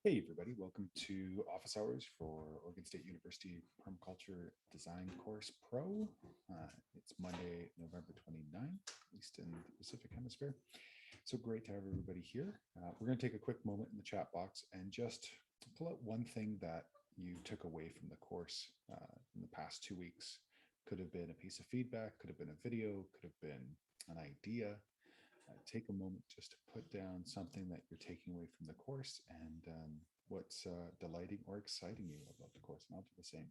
Hey, everybody. Welcome to Office Hours for Oregon State University Permaculture Design Course Pro. It's Monday, November 29th, at least in the Pacific Hemisphere. So great to have everybody here. We're going to take a quick moment in the chat box and just pull out one thing that you took away from the course in the past 2 weeks. Could have been a piece of feedback, could have been a video, could have been an idea. Take a moment just to put down something that you're taking away from the course and what's delighting or exciting you about the course, and I'll do the same.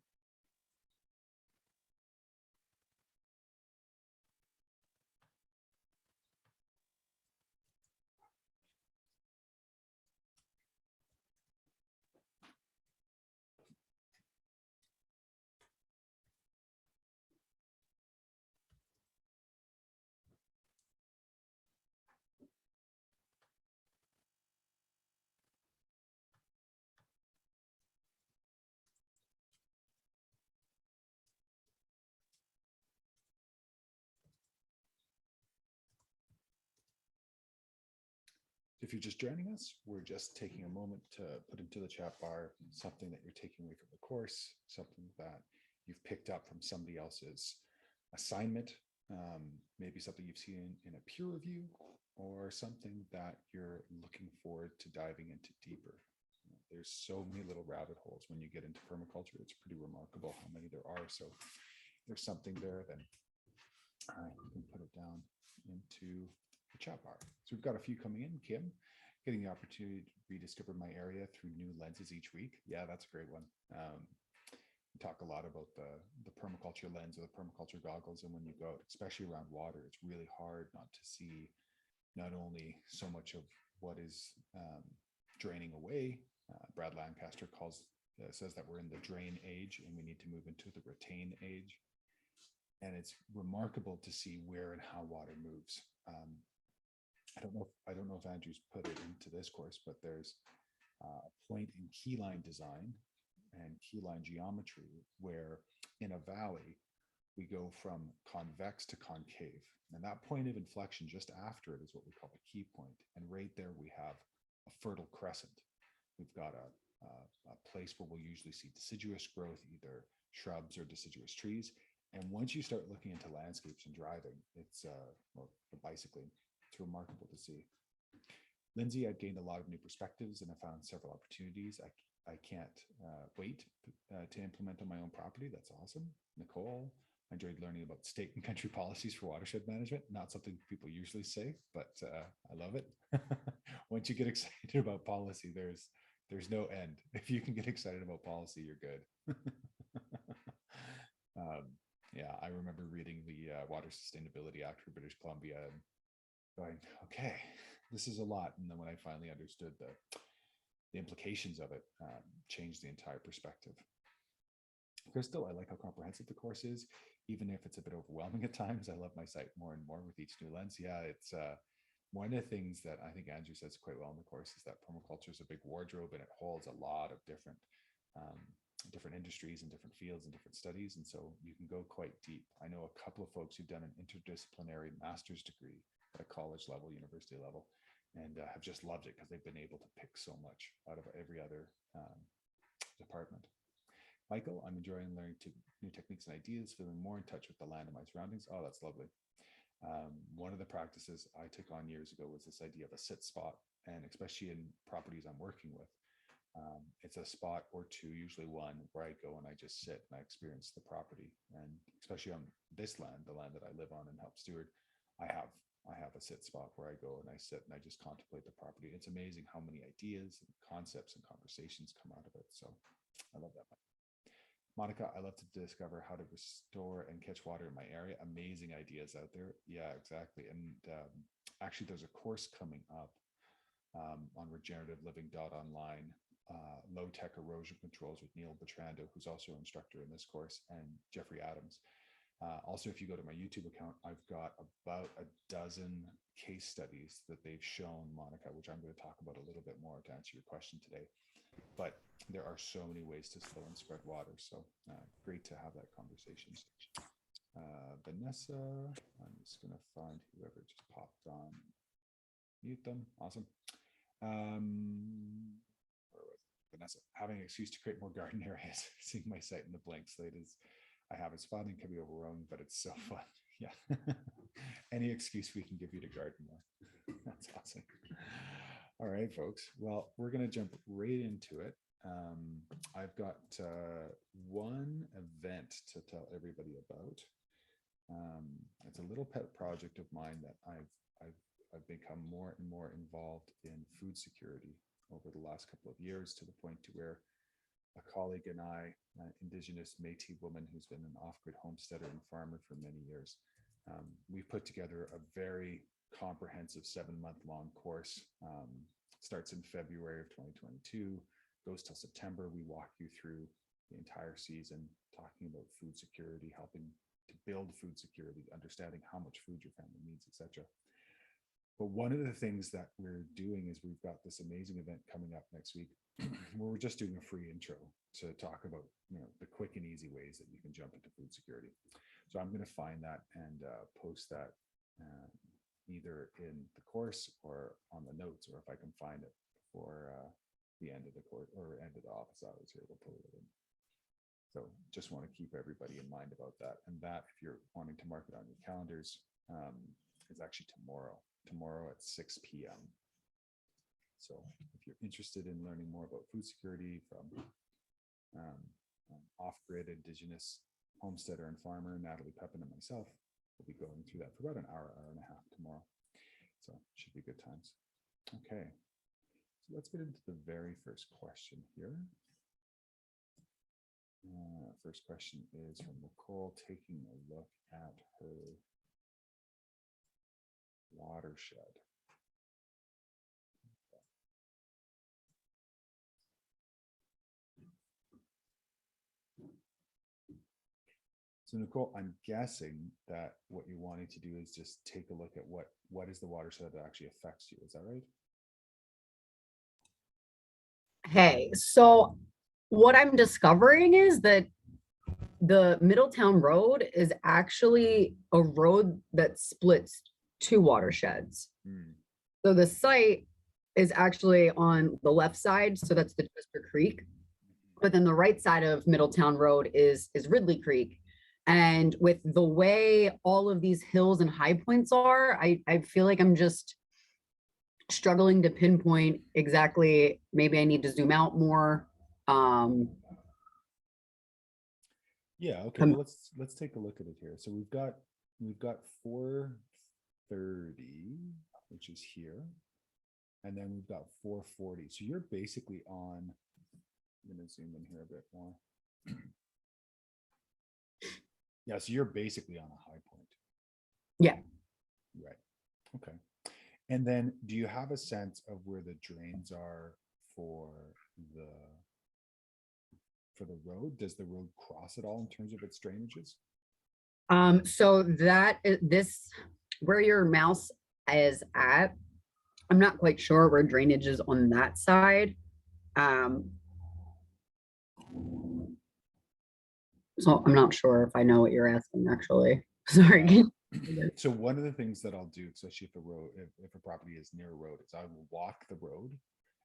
If you're just joining us, we're just taking a moment to put into the chat bar something that you're taking away from the course, something that you've picked up from somebody else's assignment, maybe something you've seen in a peer review, or something that you're looking forward to diving into deeper. There's so many little rabbit holes when you get into permaculture. It's pretty remarkable how many there are. So there's something there, then I can put it down into the chat bar. So we've got a few coming in. Kim, getting the opportunity to rediscover my area through new lenses each week. Yeah, that's a great one. We talk a lot about the permaculture lens or the permaculture goggles, and when you go out, especially around water, it's really hard not to see not only so much of what is draining away. Brad Lancaster says that we're in the drain age and we need to move into the retain age. And it's remarkable to see where and how water moves. I don't know if Andrew's put it into this course, but there's a point in keyline design and keyline geometry where in a valley we go from convex to concave, and that point of inflection just after it is what we call the key point. And right there we have a fertile crescent. We've got a place where we'll usually see deciduous growth, either shrubs or deciduous trees. And once you start looking into landscapes and driving, it's or bicycling, it's remarkable to see. Lindsay, I've gained a lot of new perspectives and I found several opportunities I can't wait to implement on my own property. That's awesome. Nicole, I enjoyed learning about state and country policies for watershed management. Not something people usually say, but I love it. Once you get excited about policy, there's no end. If you can get excited about policy, you're good. Yeah, I remember reading the Water Sustainability Act for British Columbia and going, okay, this is a lot. And then when I finally understood the implications of it, changed the entire perspective. Crystal, I like how comprehensive the course is, even if it's a bit overwhelming at times. I love my site more and more with each new lens. Yeah, it's one of the things that I think Andrew says quite well in the course is that permaculture is a big wardrobe and it holds a lot of different industries and different fields and different studies. And so you can go quite deep. I know a couple of folks who've done an interdisciplinary master's degree at a college level, university level, and have just loved it because they've been able to pick so much out of every other department. Michael, I'm enjoying learning new techniques and ideas, feeling more in touch with the land and my surroundings. Oh, that's lovely. One of the practices I took on years ago was this idea of a sit spot, and especially in properties I'm working with, it's a spot or two, usually one, where I go and I just sit and I experience the property. And especially on this land, the land that I live on and help steward, I have a sit spot where I go and I sit and I just contemplate the property. It's amazing how many ideas and concepts and conversations come out of it. So I love that. Monica, I love to discover how to restore and catch water in my area. Amazing ideas out there. Yeah, exactly. And actually, there's a course coming up on regenerative living online, low-tech erosion controls with Neil Bertrando, who's also an instructor in this course, and Jeffrey Adams. Also, if you go to my YouTube account, I've got about a dozen case studies that they've shown, Monica, which I'm going to talk about a little bit more to answer your question today. But there are so many ways to slow and spread water. So great to have that conversation. Vanessa, I'm just going to find whoever just popped on. Mute them. Awesome. Where was Vanessa, having an excuse to create more garden areas. Seeing my site in the blank slate is, I have it's fun and can be overwhelming, but it's so fun. Yeah. Any excuse we can give you to garden more. That's awesome. All right, folks. Well, we're going to jump right into it. I've got one event to tell everybody about. It's a little pet project of mine that I've become more and more involved in food security over the last couple of years, to the point to where a colleague and I, an Indigenous Métis woman who's been an off-grid homesteader and farmer for many years, we've put together a very comprehensive 7-month-long course. Starts in February of 2022, goes till September. We walk you through the entire season, talking about food security, helping to build food security, understanding how much food your family needs, etc. But one of the things that we're doing is we've got this amazing event coming up next week where we're just doing a free intro to talk about, the quick and easy ways that you can jump into food security. So I'm going to find that and post that either in the course or on the notes, or if I can find it before the end of the course or end of the office hours here, we'll put it in. So just want to keep everybody in mind about that. And that, if you're wanting to mark it on your calendars, is actually tomorrow at 6 p.m. So if you're interested in learning more about food security from off-grid Indigenous homesteader and farmer Natalie Pepin and myself, we'll be going through that for about an hour and a half tomorrow. So should be good times. Okay, so let's get into the very first question here. First question is from Nicole, taking a look at her watershed. So Nicole, I'm guessing that what you're wanting to do is just take a look at what is the watershed that actually affects you. Is that right? Hey, so what I'm discovering is that the Middletown Road is actually a road that splits two watersheds. So the site is actually on the left side, so that's the Twister Creek. But then the right side of Middletown Road is Ridley Creek. And with the way all of these hills and high points are, I feel like I'm just struggling to pinpoint exactly. Maybe I need to zoom out more. Yeah, okay. Well, let's take a look at it here. So we've got 430, which is here, and then we've got 440. So you're basically on. I'm going to zoom in here a bit more. Yeah, so you're basically on a high point. Yeah. Right. Okay. And then do you have a sense of where the drains are for the road? Does the road cross at all in terms of its drainages? So that this where your mouse is at, I'm not quite sure where drainage is on that side. So I'm not sure if I know what you're asking, actually. Sorry. So one of the things that I'll do, especially if a property is near a road, is I will walk the road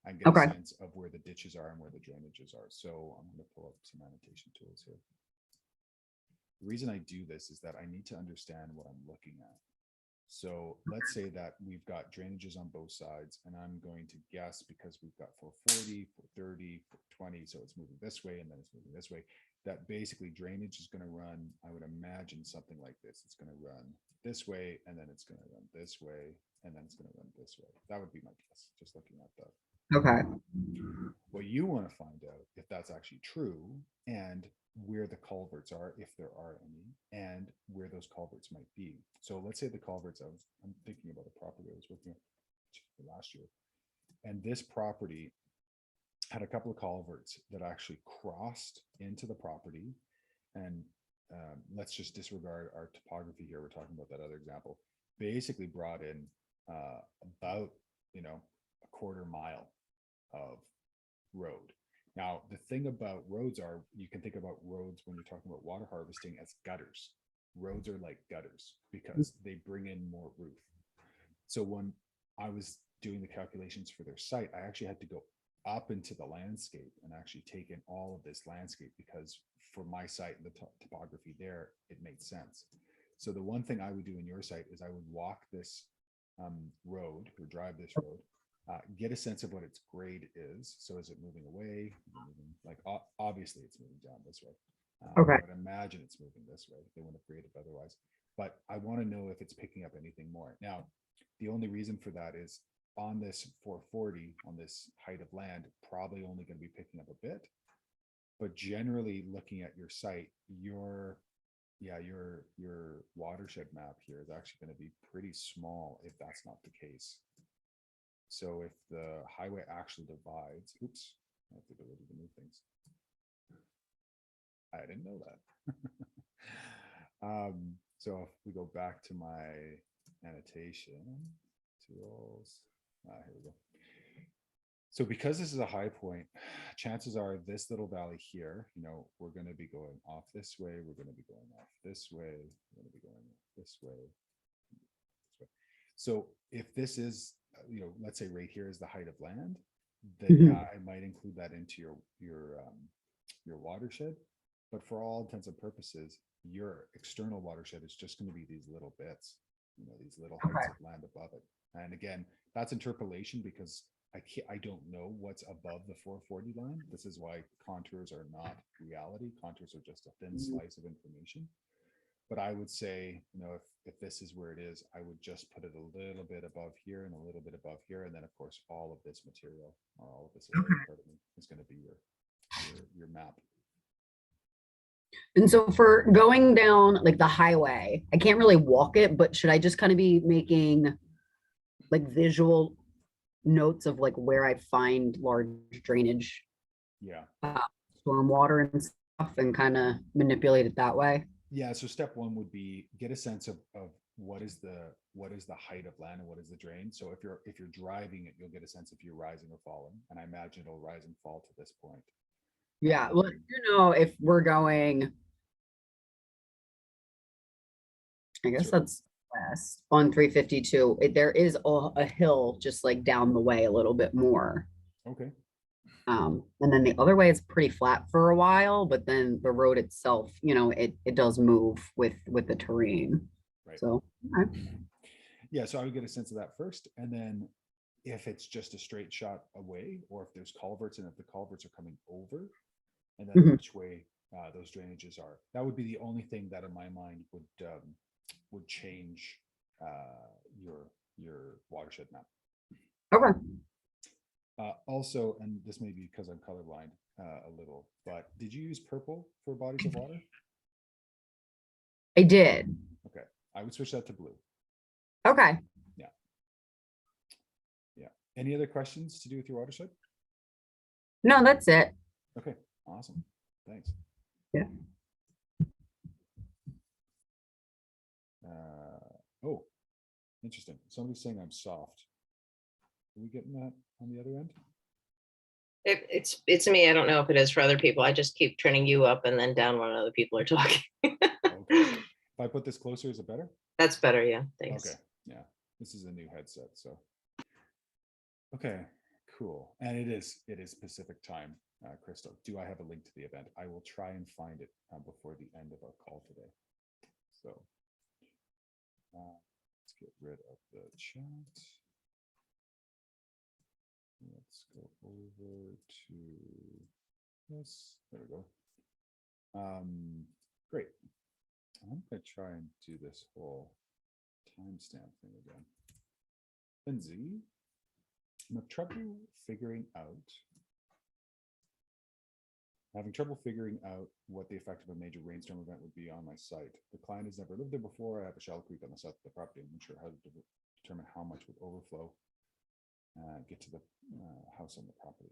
and get a sense of where the ditches are and where the drainages are. So I'm going to pull up some annotation tools here. The reason I do this is that I need to understand what I'm looking at. So let's say that we've got drainages on both sides, and I'm going to guess, because we've got 440, 430, 420, so it's moving this way and then it's moving this way, that basically drainage is going to run, I would imagine, something like this. It's going to run this way, and then it's going to run this way, and then it's going to run this way. That would be my guess, just looking at that. Okay. What you want to find out if that's actually true, and where the culverts are, if there are any, and where those culverts might be. So let's say the culverts, I'm thinking about a property I was working on last year, and this property had a couple of culverts that actually crossed into the property. And let's just disregard our topography here. We're talking about that other example. Basically brought in about a quarter mile of road. Now, the thing about roads are, you can think about roads when you're talking about water harvesting as gutters. Roads are like gutters because they bring in more roof. So when I was doing the calculations for their site, I actually had to go up into the landscape and actually taken all of this landscape, because for my site and the topography there, it made sense. So the one thing I would do in your site is I would walk this road or drive this road, get a sense of what its grade is. So is it moving away? Like obviously it's moving down this way. Okay. I would imagine it's moving this way. They wouldn't have created otherwise. But I want to know if it's picking up anything more. Now, the only reason for that is on this 440, on this height of land, probably only going to be picking up a bit. But generally, looking at your site, your watershed map here is actually going to be pretty small if that's not the case. So if the highway actually divides, oops, I have the ability to move things. I didn't know that. So if we go back to my annotation tools, here we go. So because this is a high point, chances are this little valley here, we're going to be going off this way. We're going to be going off this way. We're going to be going off this way. So if this is, let's say right here is the height of land, then yeah, I might include that into your watershed. But for all intents and purposes, your external watershed is just going to be these little bits, these little heights of land above it. And again, that's interpolation because I don't know what's above the 440 line. This is why contours are not reality. Contours are just a thin slice of information. But I would say, if this is where it is, I would just put it a little bit above here and a little bit above here. And then of course, all of this material or all of this area is going to be your map. And so for going down like the highway, I can't really walk it, but should I just kind of be making like visual notes of like where I find large drainage, stormwater and stuff, and kind of manipulate it that way? Yeah. So step one would be get a sense of what is the height of land and what is the drain. So if you're driving it, you'll get a sense if you're rising or falling. And I imagine it'll rise and fall to this point. Yeah. Well, if we're going, I guess that's west on 352. There is a hill just like down the way a little bit more. Okay. And then the other way is pretty flat for a while, but then the road itself, it does move with the terrain. Right. So, yeah. So I would get a sense of that first. And then if it's just a straight shot away, or if there's culverts and if the culverts are coming over, and then which way those drainages are, that would be the only thing that in my mind would change your watershed map. Okay. Also, and this may be because I'm colorblind a little, but did you use purple for bodies of water? I did. Okay. I would switch that to blue. Okay. Yeah. Yeah. Any other questions to do with your watershed? No, that's it. Okay. Awesome. Thanks. Yeah. Oh, interesting. Somebody's saying I'm soft. Are we getting that on the other end? It's me. I don't know if it is for other people. I just keep turning you up and then down when other people are talking. Okay. If I put this closer, is it better? That's better. Yeah. Thanks. Okay. Yeah. This is a new headset. So. Okay. Cool. And it is Pacific time, Crystal. Do I have a link to the event? I will try and find it before the end of our call today. So let's get rid of the chat. Let's go over to this. There we go. Great. I'm going to try and do this whole timestamp thing again. Lindsay, I'm having trouble figuring out what the effect of a major rainstorm event would be on my site. The client has never lived there before. I have a shallow creek on the south of the property. I'm not sure how to determine how much would overflow. Get to the house on the property.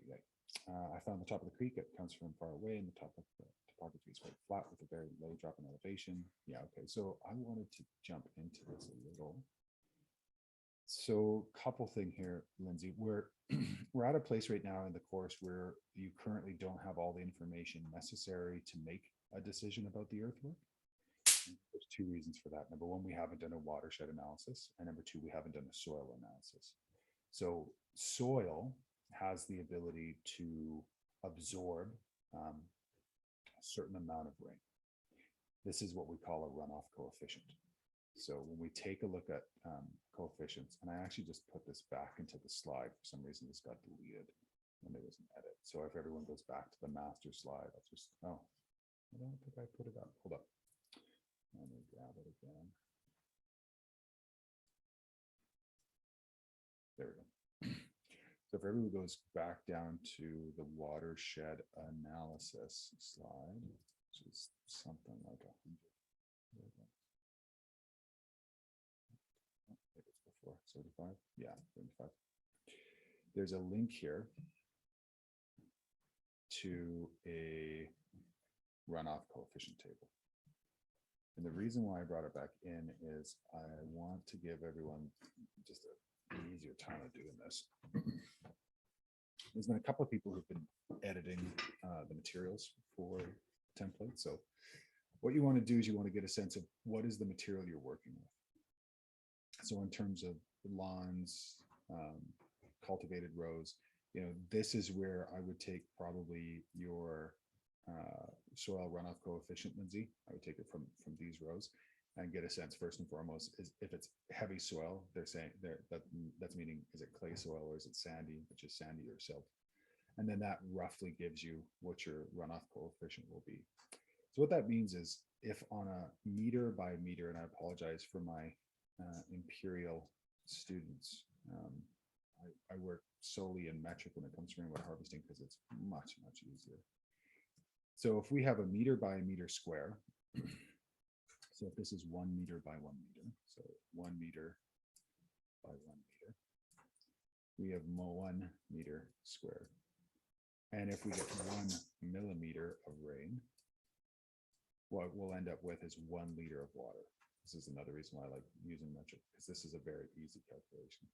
I found the top of the creek. It comes from far away, and the top of the topography is quite flat with a very low drop in elevation. Yeah, okay. So I wanted to jump into this a little. So couple thing here, Lindsay, we're at a place right now in the course where you currently don't have all the information necessary to make a decision about the earthwork. There's two reasons for that. Number one, we haven't done a watershed analysis, and number two, we haven't done a soil analysis. So soil has the ability to absorb a certain amount of rain. This is what we call a runoff coefficient. So when we take a look at coefficients, and I actually just put this back into the slide, for some reason this got deleted when there was an edit. So if everyone goes back to the master slide, I'll just, oh, I don't think I put it up. Hold up. Let me grab it again. There we go. So if everyone goes back down to the watershed analysis slide, which is something like 100. Before 75, yeah, 75. There's a link here to a runoff coefficient table. And the reason why I brought it back in is I want to give everyone just an easier time of doing this. There's been a couple of people who've been editing the materials for templates. So what you want to do is you want to get a sense of what is the material you're working with. So in terms of lawns, cultivated rows, this is where I would take probably your soil runoff coefficient, Lindsay. I would take it from these rows and get a sense first and foremost is if it's heavy soil, they're saying that's meaning is it clay soil or is it sandy, which is sandy or silt. And then that roughly gives you what your runoff coefficient will be. So what that means is if on a meter by meter, and I apologize for my imperial students, I work solely in metric when it comes to rainwater harvesting because it's much easier. So if we have a meter by a meter square, so if this is 1 meter by 1 meter, so 1 meter by 1 meter, we have 1 meter squared. And if we get 1 millimeter of rain, what we'll end up with is 1 liter of water. This is another reason why I like using metric, because this is a very easy calculation.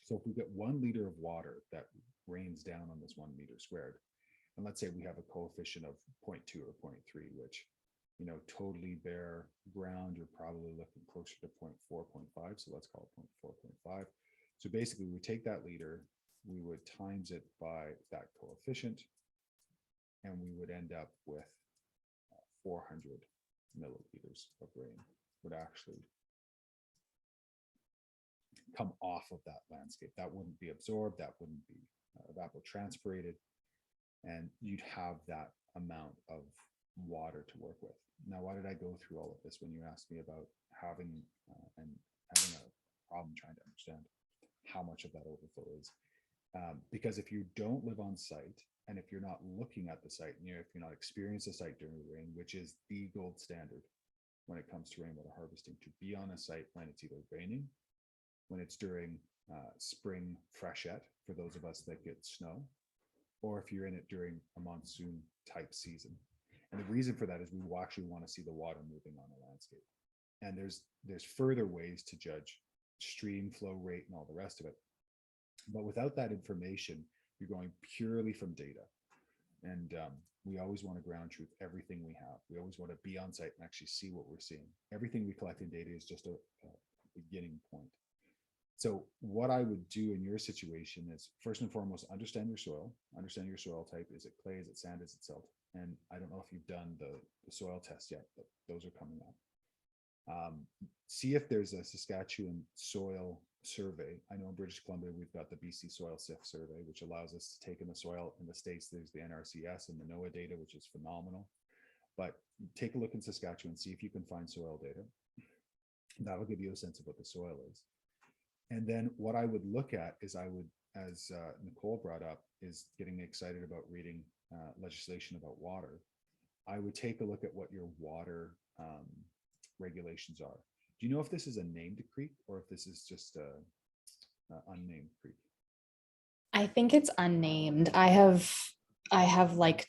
So if we get 1 liter of water that rains down on this 1 meter squared, and let's say we have a coefficient of 0.2 or 0.3, which, totally bare ground, you're probably looking closer to 0.4, 0.5. So let's call it 0.4, 0.5. So basically we take that liter, we would times it by that coefficient, and we would end up with 400 milliliters of rain would actually come off of that landscape. That wouldn't be absorbed, that wouldn't be evapotranspirated, and you'd have that amount of water to work with. Now, why did I go through all of this when you asked me about having a problem trying to understand how much of that overflow is? Because if you don't live on site, and if you're not looking at the site, and if you're not experiencing the site during the rain, which is the gold standard when it comes to rainwater harvesting, to be on a site when it's either raining, when it's during spring freshet, for those of us that get snow, or if you're in it during a monsoon type season. And the reason for that is we will actually want to see the water moving on the landscape. And there's further ways to judge stream flow rate and all the rest of it. But without that information, you're going purely from data. And we always want to ground truth everything we have. We always want to be on site and actually see what we're seeing. Everything we collect in data is just a beginning point. So what I would do in your situation is, first and foremost, understand your soil type. Is it clay? Is it sand? Is it silt? And I don't know if you've done the soil test yet, but those are coming up. See if there's a Saskatchewan soil survey. I know in British Columbia, we've got the BC Soil Sift survey, which allows us to take in the soil. In the States, there's the NRCS and the NOAA data, which is phenomenal. But take a look in Saskatchewan, see if you can find soil data. That'll give you a sense of what the soil is. And then what I would look at is as Nicole brought up, is getting excited about reading legislation about water. I would take a look at what your water regulations are. Do you know if this is a named creek or if this is just a unnamed creek? I think it's unnamed. I have like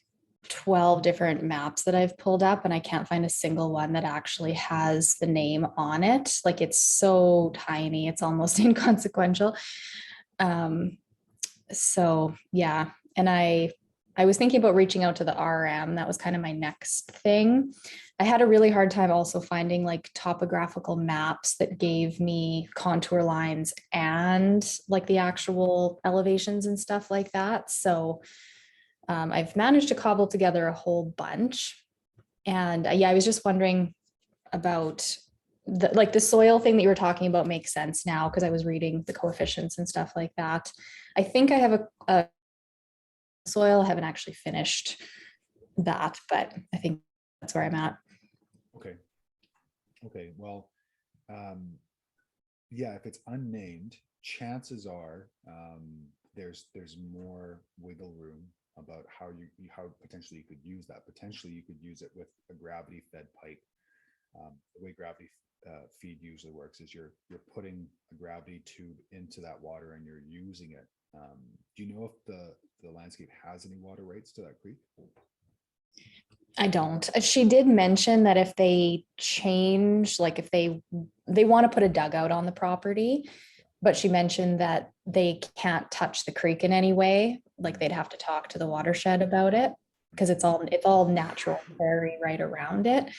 12 different maps that I've pulled up, and I can't find a single one that actually has the name on it. Like, it's so tiny, it's almost inconsequential. So yeah, and I I was thinking about reaching out to the RM. That was kind of my next thing. I had a really hard time also finding like topographical maps that gave me contour lines and like the actual elevations and stuff like that. So I've managed to cobble together a whole bunch. And yeah, I was just wondering about like the soil thing that you were talking about makes sense now because I was reading the coefficients and stuff like that. I think I have a soil. I haven't actually finished that, but I think that's where I'm at. Okay. Okay. Well, yeah, if it's unnamed, chances are there's more wiggle room about how potentially you could use that. Potentially you could use it with a gravity fed pipe. The way gravity feed usually works is you're putting a gravity tube into that water and you're using it. Do you know if the landscape has any water rights to that creek? I don't. She did mention that if they change, like if they want to put a dugout on the property, but she mentioned that they can't touch the creek in any way. Like they'd have to talk to the watershed about it because it's all natural prairie right around it.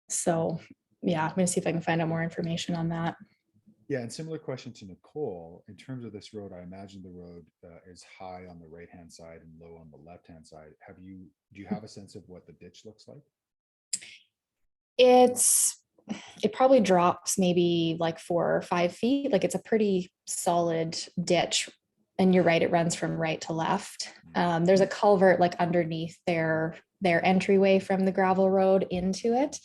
So yeah, I'm gonna see if I can find out more information on that. Yeah, and similar question to Nicole. In terms of this road, I imagine the road is high on the right-hand side and low on the left-hand side. Do you have a sense of what the ditch looks like? It probably drops maybe like 4 or 5 feet. Like it's a pretty solid ditch. And you're right, it runs from right to left. There's a culvert like underneath their entryway from the gravel road into it.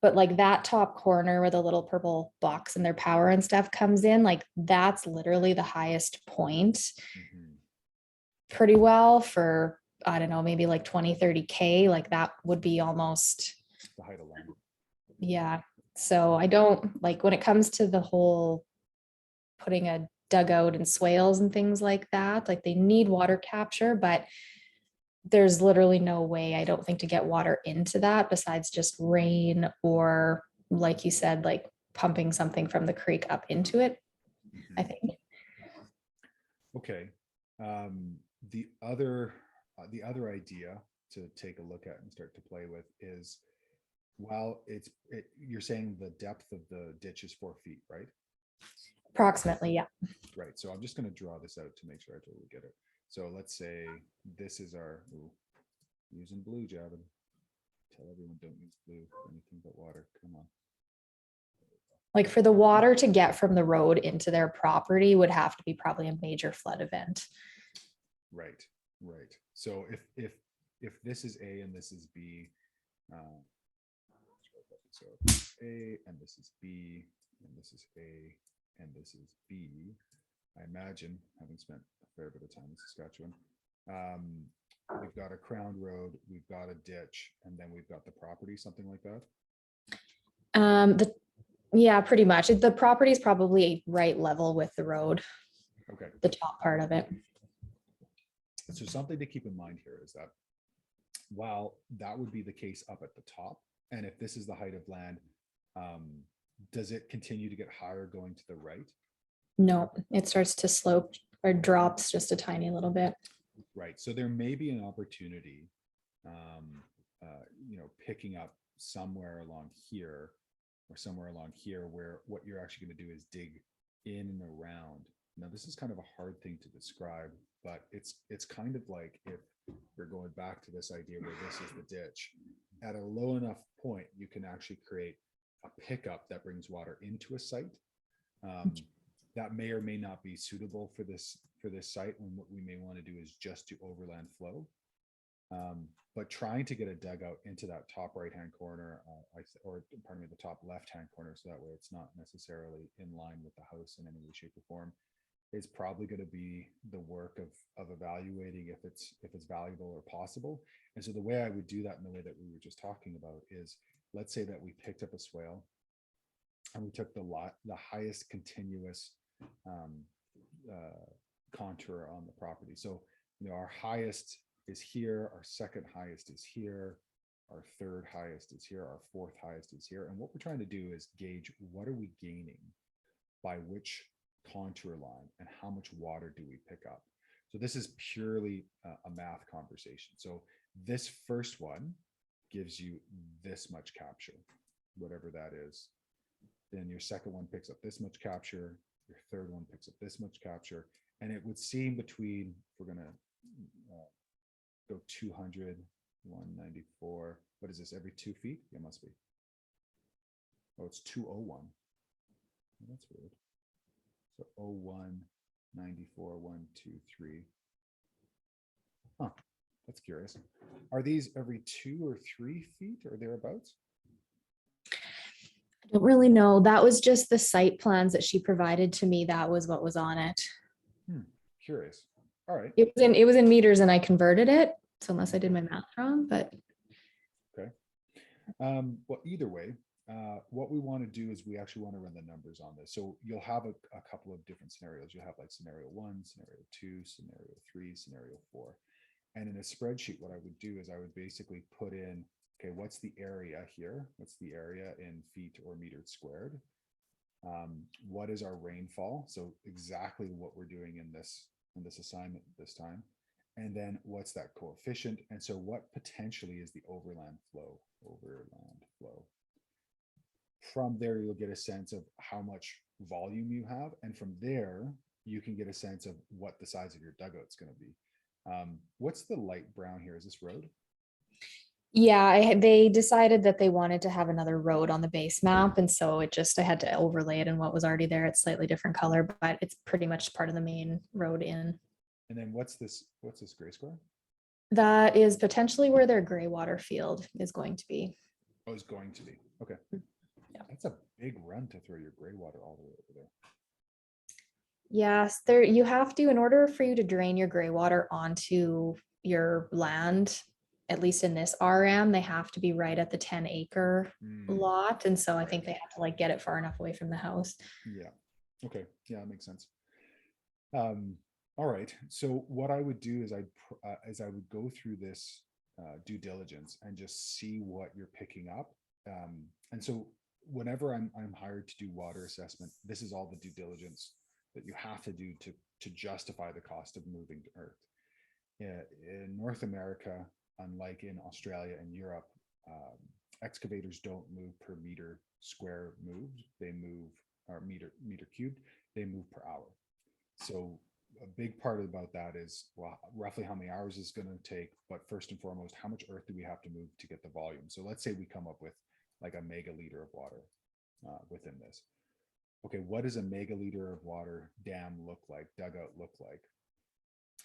But like that top corner where the little purple box and their power and stuff comes in, like that's literally the highest point Mhm. pretty well for, I don't know, maybe like 20, 30K. Like that would be almost, The height of land. yeah. So I don't like when it comes to the whole putting a dugout and swales and things like that, like they need water capture, but there's literally no way, I don't think, to get water into that besides just rain or, like you said, like pumping something from the creek up into it, I think. Okay. The other idea to take a look at and start to play with is, while you're saying the depth of the ditch is 4 feet, right? Approximately, yeah. Right. So I'm just going to draw this out to make sure I totally get it. So let's say this is our using blue, Javan. Tell everyone don't use blue for anything but water. Come on. Like for the water to get from the road into their property would have to be probably a major flood event. Right. Right. So if this is A and this is B, so A and this is B and this is A and this is B, I imagine, having spent a fair bit of time in Saskatchewan, we've got a crown road, we've got a ditch, and then we've got the property, something like that. Yeah, pretty much. The property is probably right level with the road. Okay. The top part of it. So something to keep in mind here is that while that would be the case up at the top, and if this is the height of land, does it continue to get higher going to the right? No, it starts to slope or drops just a tiny little bit. Right. So there may be an opportunity, picking up somewhere along here or somewhere along here where what you're actually going to do is dig in and around. Now, this is kind of a hard thing to describe, but it's kind of like if you're going back to this idea where this is the ditch, at a low enough point, you can actually create a pickup that brings water into a site. That may or may not be suitable for this site, when what we may want to do is just do overland flow. But trying to get a dugout into that top right-hand corner, or pardon me, the top left-hand corner, so that way it's not necessarily in line with the house in any way, shape, or form, is probably going to be the work of evaluating if it's valuable or possible. And so the way I would do that in the way that we were just talking about is, let's say that we picked up a swale and we took the highest continuous contour on the property. So, our highest is here, our second highest is here, our third highest is here, our fourth highest is here. And what we're trying to do is gauge what are we gaining by which contour line and how much water do we pick up. So this is purely a math conversation. So this first one gives you this much capture, whatever that is. Then your second one picks up this much capture. Your third one picks up this much capture. And it would seem between, if we're going to go 200, 194. What is this, every 2 feet? It must be. Oh, it's 201. Oh, that's weird. So 01, 94, 1, 2, 3. Huh, that's curious. Are these every 2 or 3 feet or thereabouts? I don't really know. That was just the site plans that she provided to me. That was what was on it. Curious. All right. It was in meters and I converted it. So unless I did my math wrong, but okay. Well, either way, what we want to do is we actually want to run the numbers on this. So you'll have a couple of different scenarios. You'll have like scenario 1, scenario 2, scenario 3, scenario 4. And in a spreadsheet, what I would do is I would basically put in, okay, what's the area here? What's the area in feet or meters squared? What is our rainfall? So exactly what we're doing in this assignment this time. And then what's that coefficient? And so what potentially is the overland flow? From there, you'll get a sense of how much volume you have. And from there, you can get a sense of what the size of your dugout's going to be. What's the light brown here? Is this road? yeah, they decided that they wanted to have another road on the base map. And so I had to overlay it in what was already there. It's slightly different color, but it's pretty much part of the main road in. And then what's this gray square? That is potentially where their gray water field is going to be. Oh, it's going to be. Okay. Yeah. That's a big run to throw your gray water all the way over there. Yes, you have to, in order for you to drain your gray water onto your land, at least in this RM, they have to be right at the 10-acre lot. And so I think they have to like get it far enough away from the house. Yeah. Okay. Yeah, that makes sense. All right. So what I would do is I would go through this due diligence and just see what you're picking up. And so whenever I'm hired to do water assessment, this is all the due diligence that you have to do to justify the cost of moving to Earth. In North America, unlike in Australia and Europe, excavators don't move per meter square moved. They move, or meter cubed, they move per hour. So a big part about that is, well, roughly how many hours is going to take, but first and foremost, how much earth do we have to move to get the volume? So let's say we come up with like a megaliter of water within this. Okay, what does a megaliter of water dam look like, dugout look like?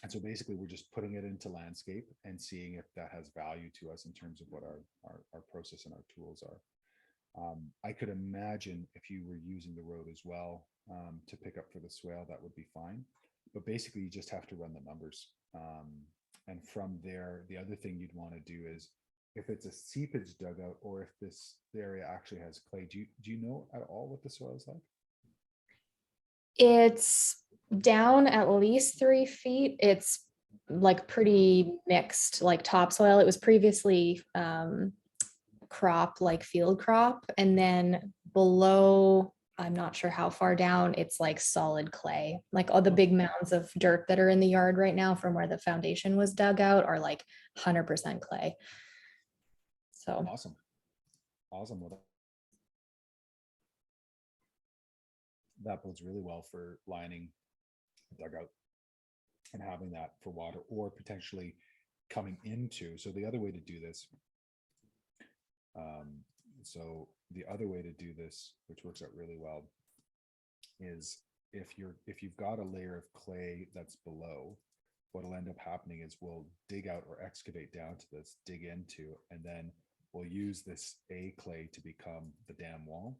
And so basically we're just putting it into landscape and seeing if that has value to us in terms of what our process and our tools are. I could imagine if you were using the road as well to pick up for the swale, that would be fine. But basically you just have to run the numbers. And from there, the other thing you'd want to do is if it's a seepage dugout or if this area actually has clay, do you know at all what the soil is like? It's down at least 3 feet. It's like pretty mixed, like topsoil. It was previously crop, like field crop. And then below, I'm not sure how far down, it's like solid clay. Like all the big mounds of dirt that are in the yard right now from where the foundation was dug out are like 100% clay. So awesome. Well, that bodes really well for lining dugout and having that for water, or potentially coming into. So the other way to do this, which works out really well, is if you've got a layer of clay that's below, what'll end up happening is we'll dig out or excavate down to this, dig into, and then we'll use this A clay to become the dam wall,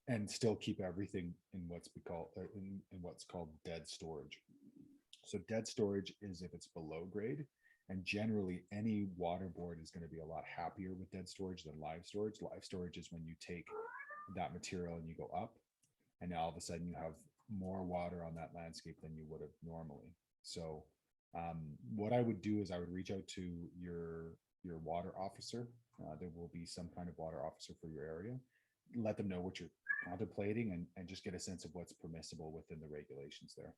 and still keep everything in what's called dead storage. So dead storage is if it's below grade, and generally any water board is going to be a lot happier with dead storage than live storage. Live storage is when you take that material and you go up, and now all of a sudden you have more water on that landscape than you would have normally. So what I would do is I would reach out to your water officer. There will be some kind of water officer for your area. Let them know what you're contemplating and just get a sense of what's permissible within the regulations there.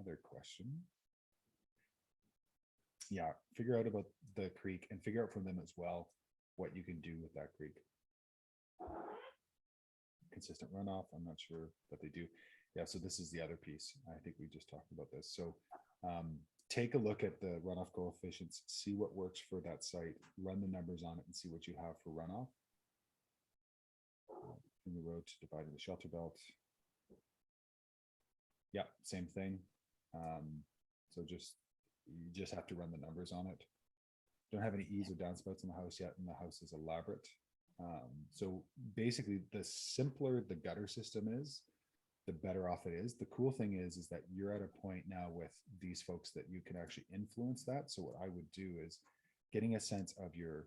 another question. Yeah, figure out about the creek and figure out from them as well what you can do with that creek. Consistent runoff, I'm not sure that they do. Yeah, so this is the other piece. I think we just talked about this. So take a look at the runoff coefficients, see what works for that site, run the numbers on it and see what you have for runoff. In the road to divide the shelter belt. Yeah, same thing. So you just have to run the numbers on it. Don't have any eaves or downspouts in the house yet, and the house is elaborate. So basically, the simpler the gutter system is, the better off it is. The cool thing is that you're at a point now with these folks that you can actually influence that. So what I would do is getting a sense of your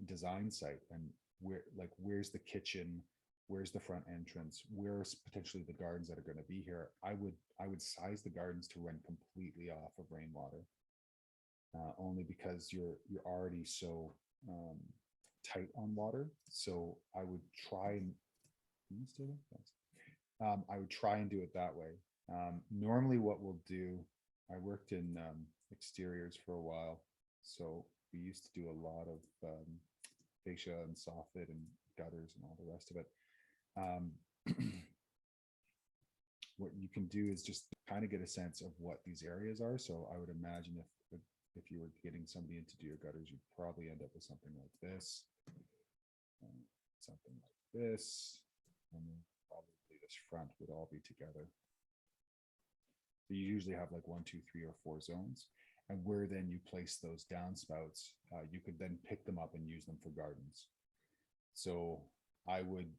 design site and where's the kitchen, where's the front entrance, where's potentially the gardens that are going to be here. I would size the gardens to run completely off of rainwater, only because you're already so tight on water. So I would try and I would try and do it that way. Normally what we'll do, I worked in exteriors for a while, so we used to do a lot of fascia and soffit and gutters and all the rest of it. What you can do is just kind of get a sense of what these areas are. So I would imagine if you were getting somebody in to do your gutters, you'd probably end up with something like this, something like this, and then probably this front would all be together. So you usually have like 1, 2, 3, or 4 zones, and where then you place those downspouts, you could then pick them up and use them for gardens. So I would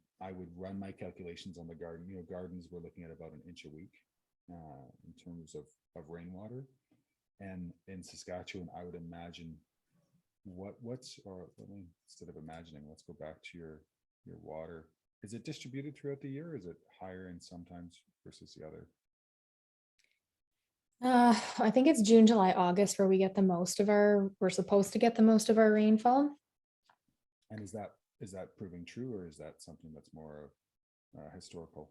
run my calculations on the garden. Gardens we're looking at about 1 inch a week in terms of rainwater. And in Saskatchewan, I would imagine instead of imagining, let's go back to your water. Is it distributed throughout the year? Or is it higher in sometimes versus the other? I think it's June, July, August where we're supposed to get the most of our rainfall. And is that proving true, or is that something that's more historical?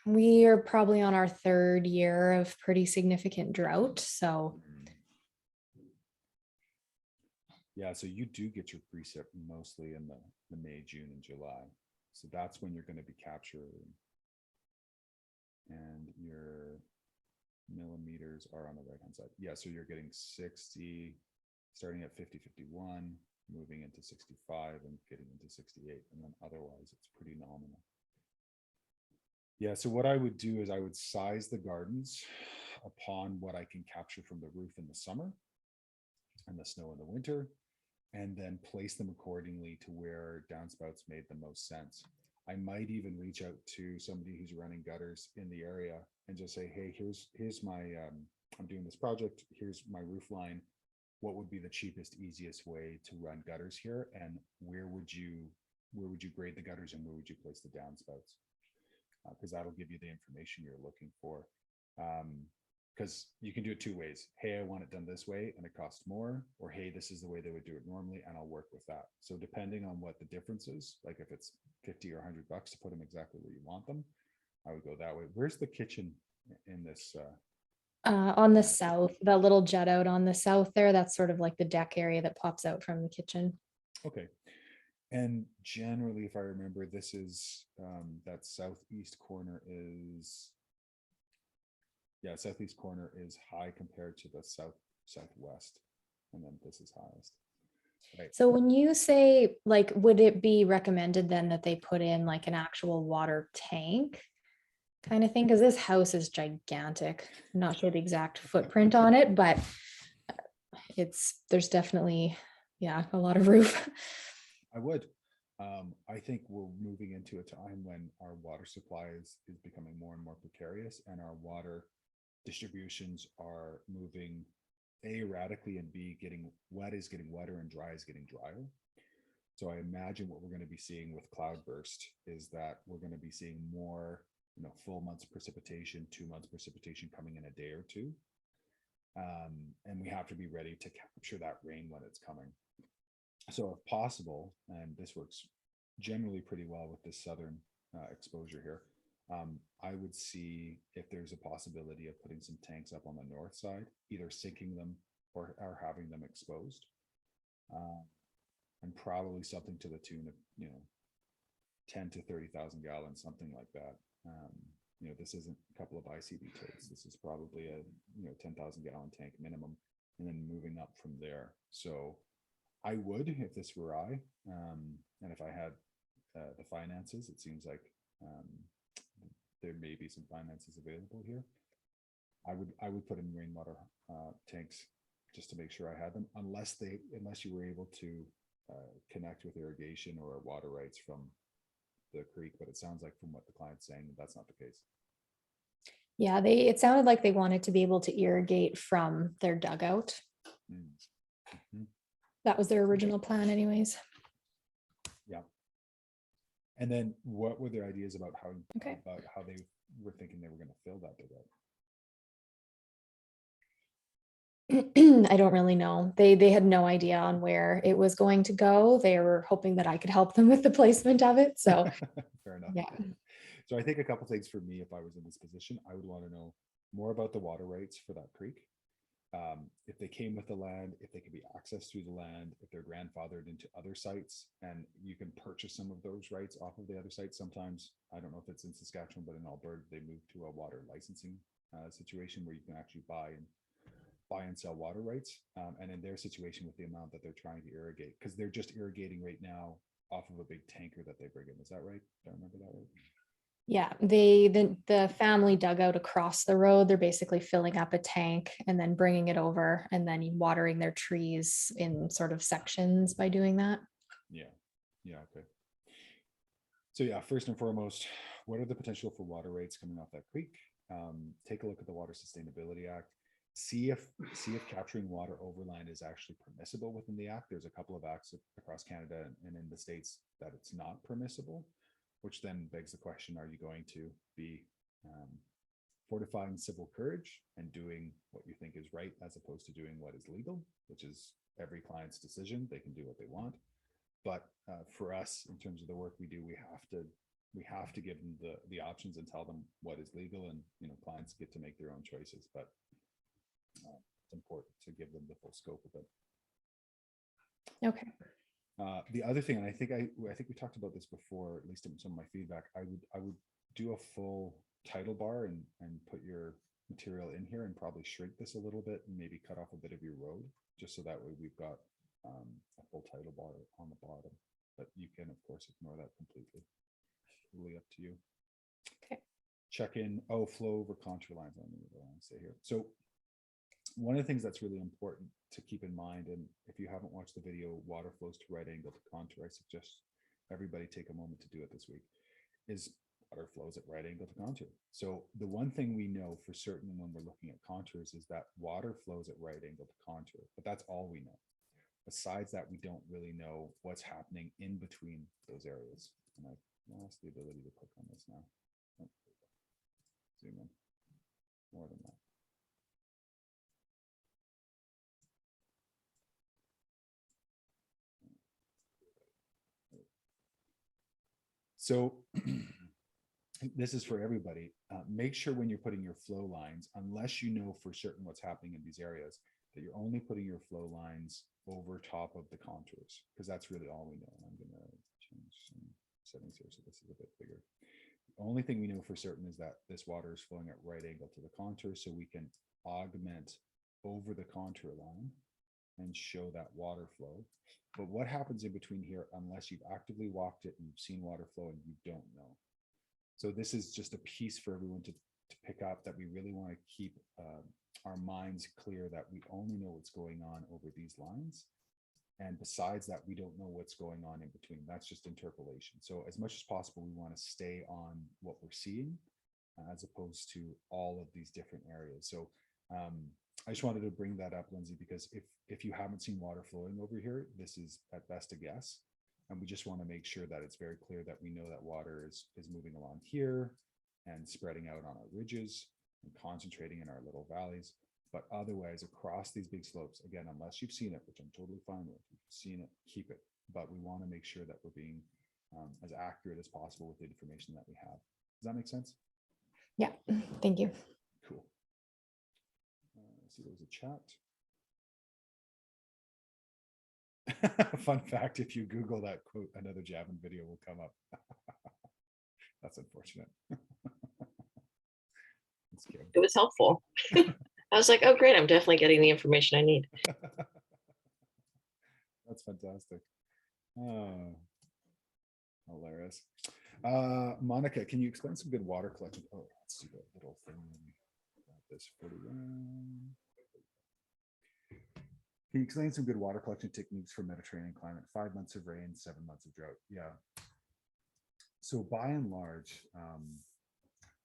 We are probably on our 3rd year of pretty significant drought. So yeah, so you do get your precip mostly in the May, June, and July. So that's when you're going to be capturing, and your millimeters are on the right hand side. Yeah, so you're getting 60, starting at 50, 51, moving into 65 and getting into 68, and then otherwise it's pretty nominal. Yeah, so what I would do is I would size the gardens upon what I can capture from the roof in the summer and the snow in the winter, and then place them accordingly to where downspouts made the most sense. I might even reach out to somebody who's running gutters in the area and just say, hey, here's my, I'm doing this project, here's my roof line. What would be the cheapest, easiest way to run gutters here? And where would you grade the gutters, and where would you place the downspouts? Because that'll give you the information you're looking for. Because you can do it 2 ways. Hey, I want it done this way and it costs more, or hey, this is the way they would do it normally and I'll work with that. So depending on what the difference is, like if it's 50 or $100 to put them exactly where you want them, I would go that way. Where's the kitchen in this? on the south, that little jut out on the south there, that's sort of like the deck area that pops out from the kitchen. Okay. And generally, if I remember, this is that southeast corner is, southeast corner is high compared to the southwest, and then this is highest. Right. So when you say, like, would it be recommended then that they put in like an actual water tank kind of thing? Because this house is gigantic. I'm not sure the exact footprint on it, but there's definitely, a lot of roof. I would. I think we're moving into a time when our water supply is becoming more and more precarious, and our water distributions are moving erratically, and getting wetter and dry is getting drier. So I imagine what we're going to be seeing with cloudburst is that we're going to be seeing more, full months precipitation, 2 months precipitation coming in a day or two. And we have to be ready to capture that rain when it's coming. So if possible, and this works generally pretty well with this southern exposure here, I would see if there's a possibility of putting some tanks up on the north side, either sinking them or having them exposed. And probably something to the tune of, 10 to 30,000 gallons, something like that. This isn't a couple of ICB tanks. This is probably a 10,000 gallon tank minimum, and then moving up from there. So I would, if this were I, and if I had the finances, it seems like there may be some finances available here. I would put in rainwater tanks just to make sure I had them, unless you were able to connect with irrigation or water rights from the creek. But it sounds like from what the client's saying, that's not the case. Yeah, it sounded like they wanted to be able to irrigate from their dugout. Mm-hmm. That was their original plan anyways. Yeah. And then what were their ideas about how they were thinking they were going to fill that dugout? I don't really know. They had no idea on where it was going to go. They were hoping that I could help them with the placement of it. So fair enough. yeah. So I think a couple things for me, if I was in this position, I would want to know more about the water rights for that creek. If they came with the land, if they could be accessed through the land, if they're grandfathered into other sites, and you can purchase some of those rights off of the other sites. Sometimes, I don't know if it's in Saskatchewan, but in Alberta, they moved to a water licensing situation where you can actually buy and sell water rights. And in their situation, with the amount that they're trying to irrigate, because they're just irrigating right now off of a big tanker that they bring in. Is that right? Do I remember that right? Yeah, the family dugout across the road, they're basically filling up a tank and then bringing it over and then watering their trees in sort of sections by doing that. Yeah. Okay. So yeah, first and foremost, what are the potential for water rates coming off that creek? Take a look at the Water Sustainability Act. See if capturing water overland is actually permissible within the act. There's a couple of acts across Canada and in the States that it's not permissible, which then begs the question, are you going to be fortifying civil courage and doing what you think is right as opposed to doing what is legal, which is every client's decision. They can do what they want. But for us, in terms of the work we do, we have to give them the options and tell them what is legal, and clients get to make their own choices. But it's important to give them the full scope of it. Okay. The other thing, and I think we talked about this before, at least in some of my feedback, I would do a full title bar and put your material in here and probably shrink this a little bit and maybe cut off a bit of your road, just so that way we've got a full title bar on the bottom. But you can, of course, ignore that completely. Totally up to you. Okay. Check in. Flow over contour lines. I want to say here. So one of the things that's really important to keep in mind, and if you haven't watched the video, water flows to right angle to contour, I suggest everybody take a moment to do it this week, is water flows at right angle to contour. So the one thing we know for certain when we're looking at contours is that water flows at right angle to contour, but that's all we know. Besides that, we don't really know what's happening in between those areas. And I lost the ability to click on this now. Oh, zoom in more than that. So this is for everybody. Make sure when you're putting your flow lines, unless you know for certain what's happening in these areas, that you're only putting your flow lines over top of the contours, because that's really all we know. And I'm going to change some settings here so this is a bit bigger. The only thing we know for certain is that this water is flowing at right angle to the contour, so we can augment over the contour line and show that water flow. But what happens in between here, unless you've actively walked it and you've seen water flow, and you don't know. So this is just a piece for everyone to pick up, that we really want to keep our minds clear that we only know what's going on over these lines. And besides that, we don't know what's going on in between. That's just interpolation. So as much as possible, we want to stay on what we're seeing as opposed to all of these different areas. So I just wanted to bring that up, Lindsay, because if you haven't seen water flowing over here, this is at best a guess. And we just want to make sure that it's very clear that we know that water is moving along here and spreading out on our ridges and concentrating in our little valleys. But otherwise, across these big slopes, again, unless you've seen it, which I'm totally fine with, if you've seen it, keep it. But we want to make sure that we're being as accurate as possible with the information that we have. Does that make sense? Yeah, thank you. Cool. See, there was a chat. Fun fact, if you Google that quote, another Javan video will come up. That's unfortunate. That's cute. It was helpful. I was like, oh, great. I'm definitely getting the information I need. That's fantastic. Oh, hilarious. Monica, can you explain some good water collection? Oh, let's do that little thing. Got this 41. Can you explain some good water collection techniques for Mediterranean climate? 5 months of rain, 7 months of drought. Yeah. So by and large,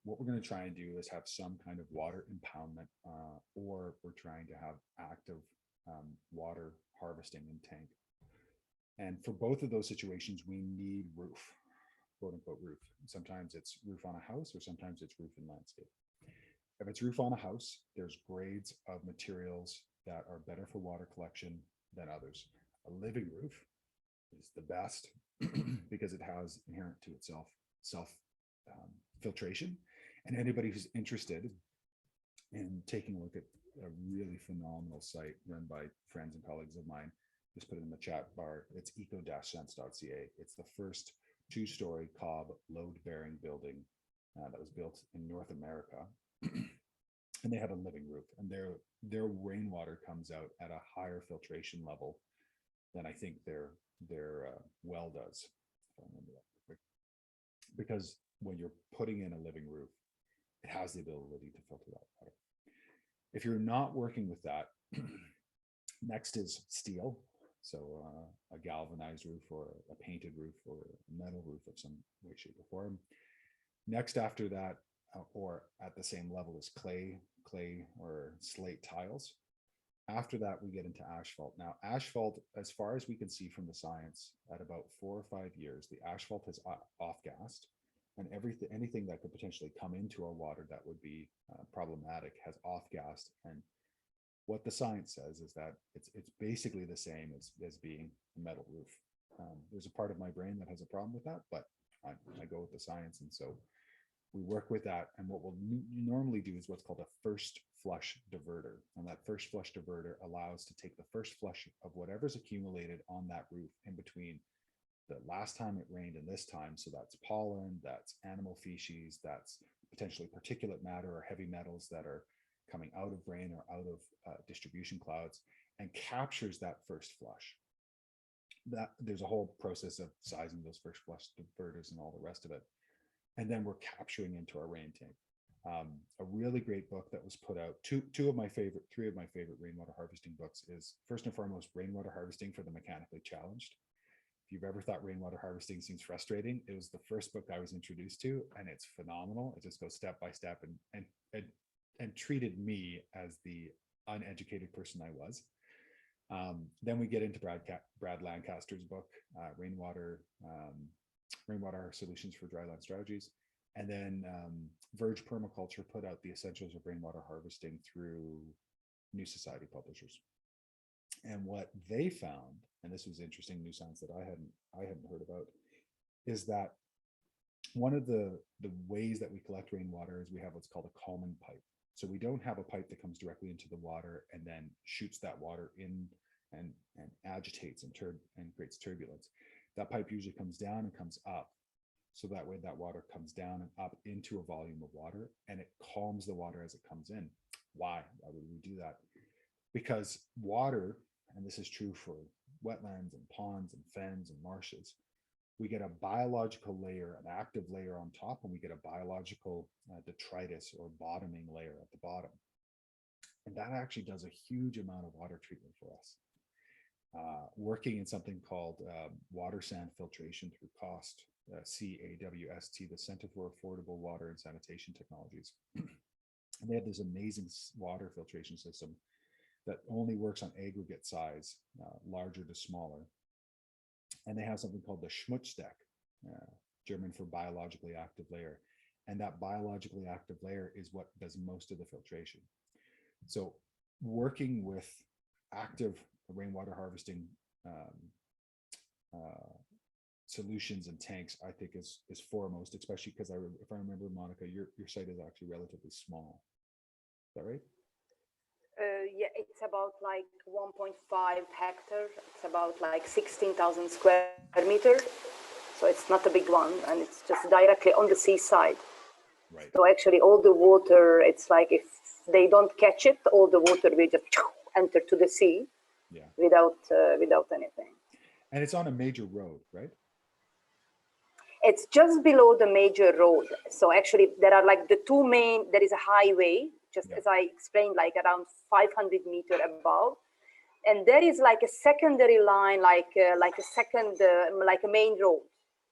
what we're going to try and do is have some kind of water impoundment, or we're trying to have active water harvesting in tank. And for both of those situations, we need roof, quote unquote roof. Sometimes it's roof on a house, or sometimes it's roof in landscape. If it's roof on a house, there's grades of materials that are better for water collection than others. A living roof is the best because it has inherent to itself self filtration. And anybody who's interested in taking a look at a really phenomenal site run by friends and colleagues of mine, just put it in the chat bar. It's eco-sense.ca. It's the first 2-story cob load-bearing building that was built in North America. And they have a living roof, and their rainwater comes out at a higher filtration level than I think their well does. If I remember that quick. Because when you're putting in a living roof, it has the ability to filter that water. If you're not working with that, next is steel. So a galvanized roof, or a painted roof, or a metal roof of some way, shape, or form. Next after that, or at the same level, is clay or slate tiles. After that, we get into asphalt. Now, asphalt, as far as we can see from the science, at about 4 or 5 years, the asphalt has off-gassed, and anything that could potentially come into our water that would be problematic has off-gassed. And what the science says is that it's basically the same as being a metal roof. There's a part of my brain that has a problem with that, but I go with the science, and so we work with that. And what we'll normally do is what's called a first flush diverter. And that first flush diverter allows to take the first flush of whatever's accumulated on that roof in between the last time it rained and this time. So that's pollen, that's animal feces, that's potentially particulate matter or heavy metals that are coming out of rain or out of distribution clouds, and captures that first flush. That there's a whole process of sizing those first flush diverters and all the rest of it. And then we're capturing into our rain tank. A really great book that was put out, three of my favorite rainwater harvesting books is, first and foremost, Rainwater Harvesting for the Mechanically Challenged. If you've ever thought rainwater harvesting seems frustrating, it was the first book I was introduced to, and it's phenomenal. It just goes step by step and treated me as the uneducated person I was. Then we get into Brad Lancaster's book, Rainwater Solutions for Dryland Strategies. And then Verge Permaculture put out the Essentials of Rainwater Harvesting through New Society Publishers. And what they found, and this was interesting new science that I hadn't heard about, is that one of the ways that we collect rainwater is we have what's called a calming pipe. So we don't have a pipe that comes directly into the water and then shoots that water in and agitates and creates turbulence. That pipe usually comes down and comes up. So that way that water comes down and up into a volume of water, and it calms the water as it comes in. Why would we do that? Because water, and this is true for wetlands and ponds and fens and marshes, we get a biological layer, an active layer on top, and we get a biological detritus or bottoming layer at the bottom. And that actually does a huge amount of water treatment for us. Working in something called water sand filtration through CAWST, CAWST, the Center for Affordable Water and Sanitation Technologies. And they have this amazing water filtration system that only works on aggregate size, larger to smaller. And they have something called the Schmutzdeck, German for biologically active layer. And that biologically active layer is what does most of the filtration. So working with active rainwater harvesting solutions and tanks, I think is foremost, especially because if I remember, Monica, your site is actually relatively small. Is that right? Yeah, it's about like 1.5 hectare. It's about like 16,000 square meters. So it's not a big one, and it's just directly on the seaside. Right. So actually all the water, it's like if they don't catch it, all the water will just enter to the sea. Yeah. Without anything. And it's on a major road, right? It's just below the major road. So actually there are like the two main, there is a highway, just Yeah. as I explained, like around 500 meters above. And there is like a secondary line, like a main road.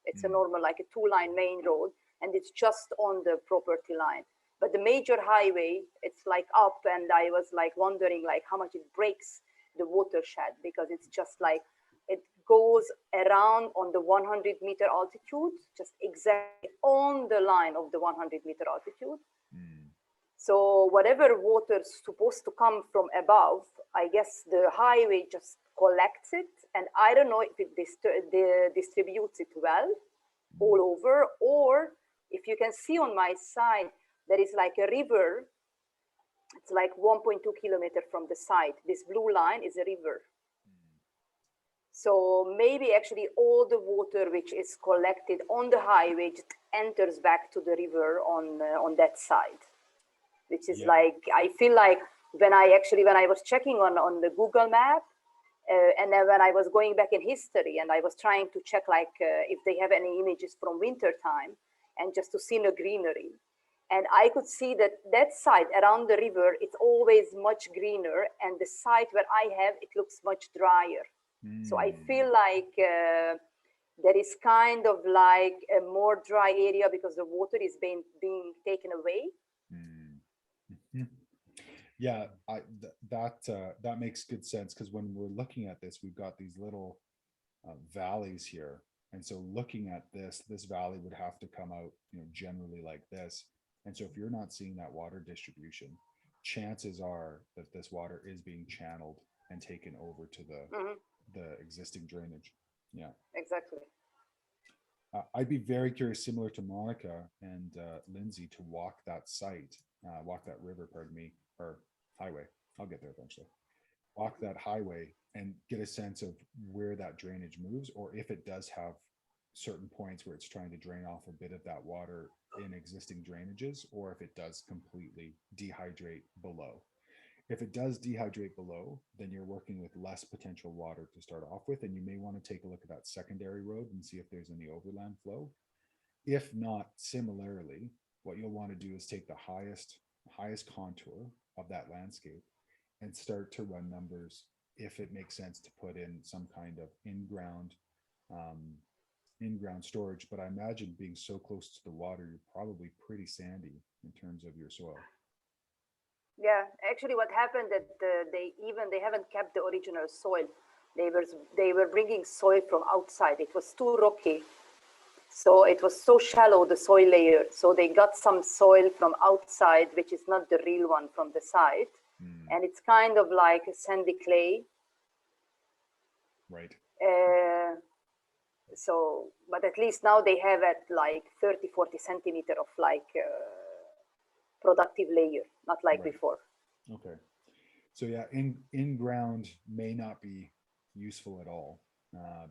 It's a normal, like a 2-line main road, and it's just on the property line. But the major highway, it's like up, and I was like wondering like how much it breaks the watershed, because it's just like, it goes around on the 100-meter altitude, just exactly on the line of the 100-meter altitude. So whatever water's supposed to come from above, I guess the highway just collects it. And I don't know if it distributes it well all over, or if you can see on my side, there is like a river. It's like 1.2 kilometers from the site. This blue line is a river. So maybe actually all the water which is collected on the highway just enters back to the river on that side. Which is like, I feel like when I was checking on the Google map, and then when I was going back in history, and I was trying to check like if they have any images from winter time, and just to see the greenery. And I could see that side around the river, it's always much greener, and the site where I have, it looks much drier. So I feel like there is kind of like a more dry area because the water is being taken away. Yeah, that makes good sense, because when we're looking at this, we've got these little valleys here, and so looking at this valley would have to come out, generally like this. And so if you're not seeing that water distribution, chances are that this water is being channeled and taken over to the existing drainage. Yeah, exactly. I'd be very curious, similar to Monica and Lindsay, to walk that river, pardon me, or highway. I'll get there eventually. Walk that highway and get a sense of where that drainage moves, or if it does have certain points where it's trying to drain off a bit of that water in existing drainages, or if it does completely dehydrate below. If it does dehydrate below, then you're working with less potential water to start off with, and you may want to take a look at that secondary road and see if there's any overland flow. If not, similarly, what you'll want to do is take the highest contour of that landscape and start to run numbers if it makes sense to put in some kind of in-ground storage. But I imagine being so close to the water, you're probably pretty sandy in terms of your soil. Yeah, actually what happened that they haven't kept the original soil. They were bringing soil from outside. It was too rocky. So it was so shallow, the soil layer. So they got some soil from outside, which is not the real one from the site. And it's kind of like a sandy clay. Right. So, but at least now they have at like 30, 40 centimeter of like productive layer, not like before. Okay. So yeah, in ground may not be useful at all,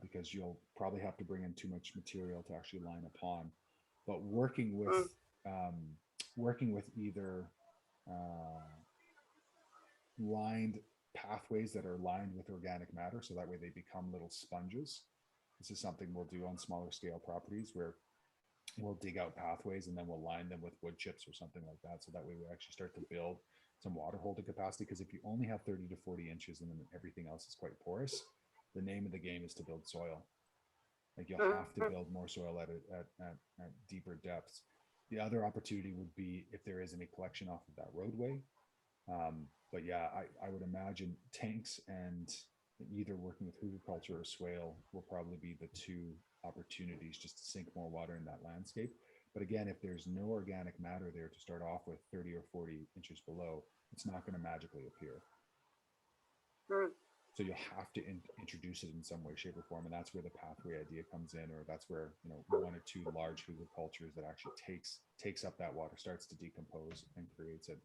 because you'll probably have to bring in too much material to actually line a pond. But working with either lined pathways that are lined with organic matter, so that way they become little sponges. This is something we'll do on smaller scale properties, where we'll dig out pathways and then we'll line them with wood chips or something like that. So that way we actually start to build some water holding capacity. Because if you only have 30 to 40 inches and then everything else is quite porous, the name of the game is to build soil. Like you'll have to build more soil at deeper depths. The other opportunity would be if there is any collection off of that roadway. But yeah, I would imagine tanks and either working with hugelkultur or swale will probably be the two opportunities just to sink more water in that landscape. But again, if there's no organic matter there to start off with 30 or 40 inches below, it's not going to magically appear. So you'll have to introduce it in some way, shape, or form, and that's where the pathway idea comes in, or that's where, you know, 1 or 2 large hygge cultures that actually takes up that water, starts to decompose and creates it.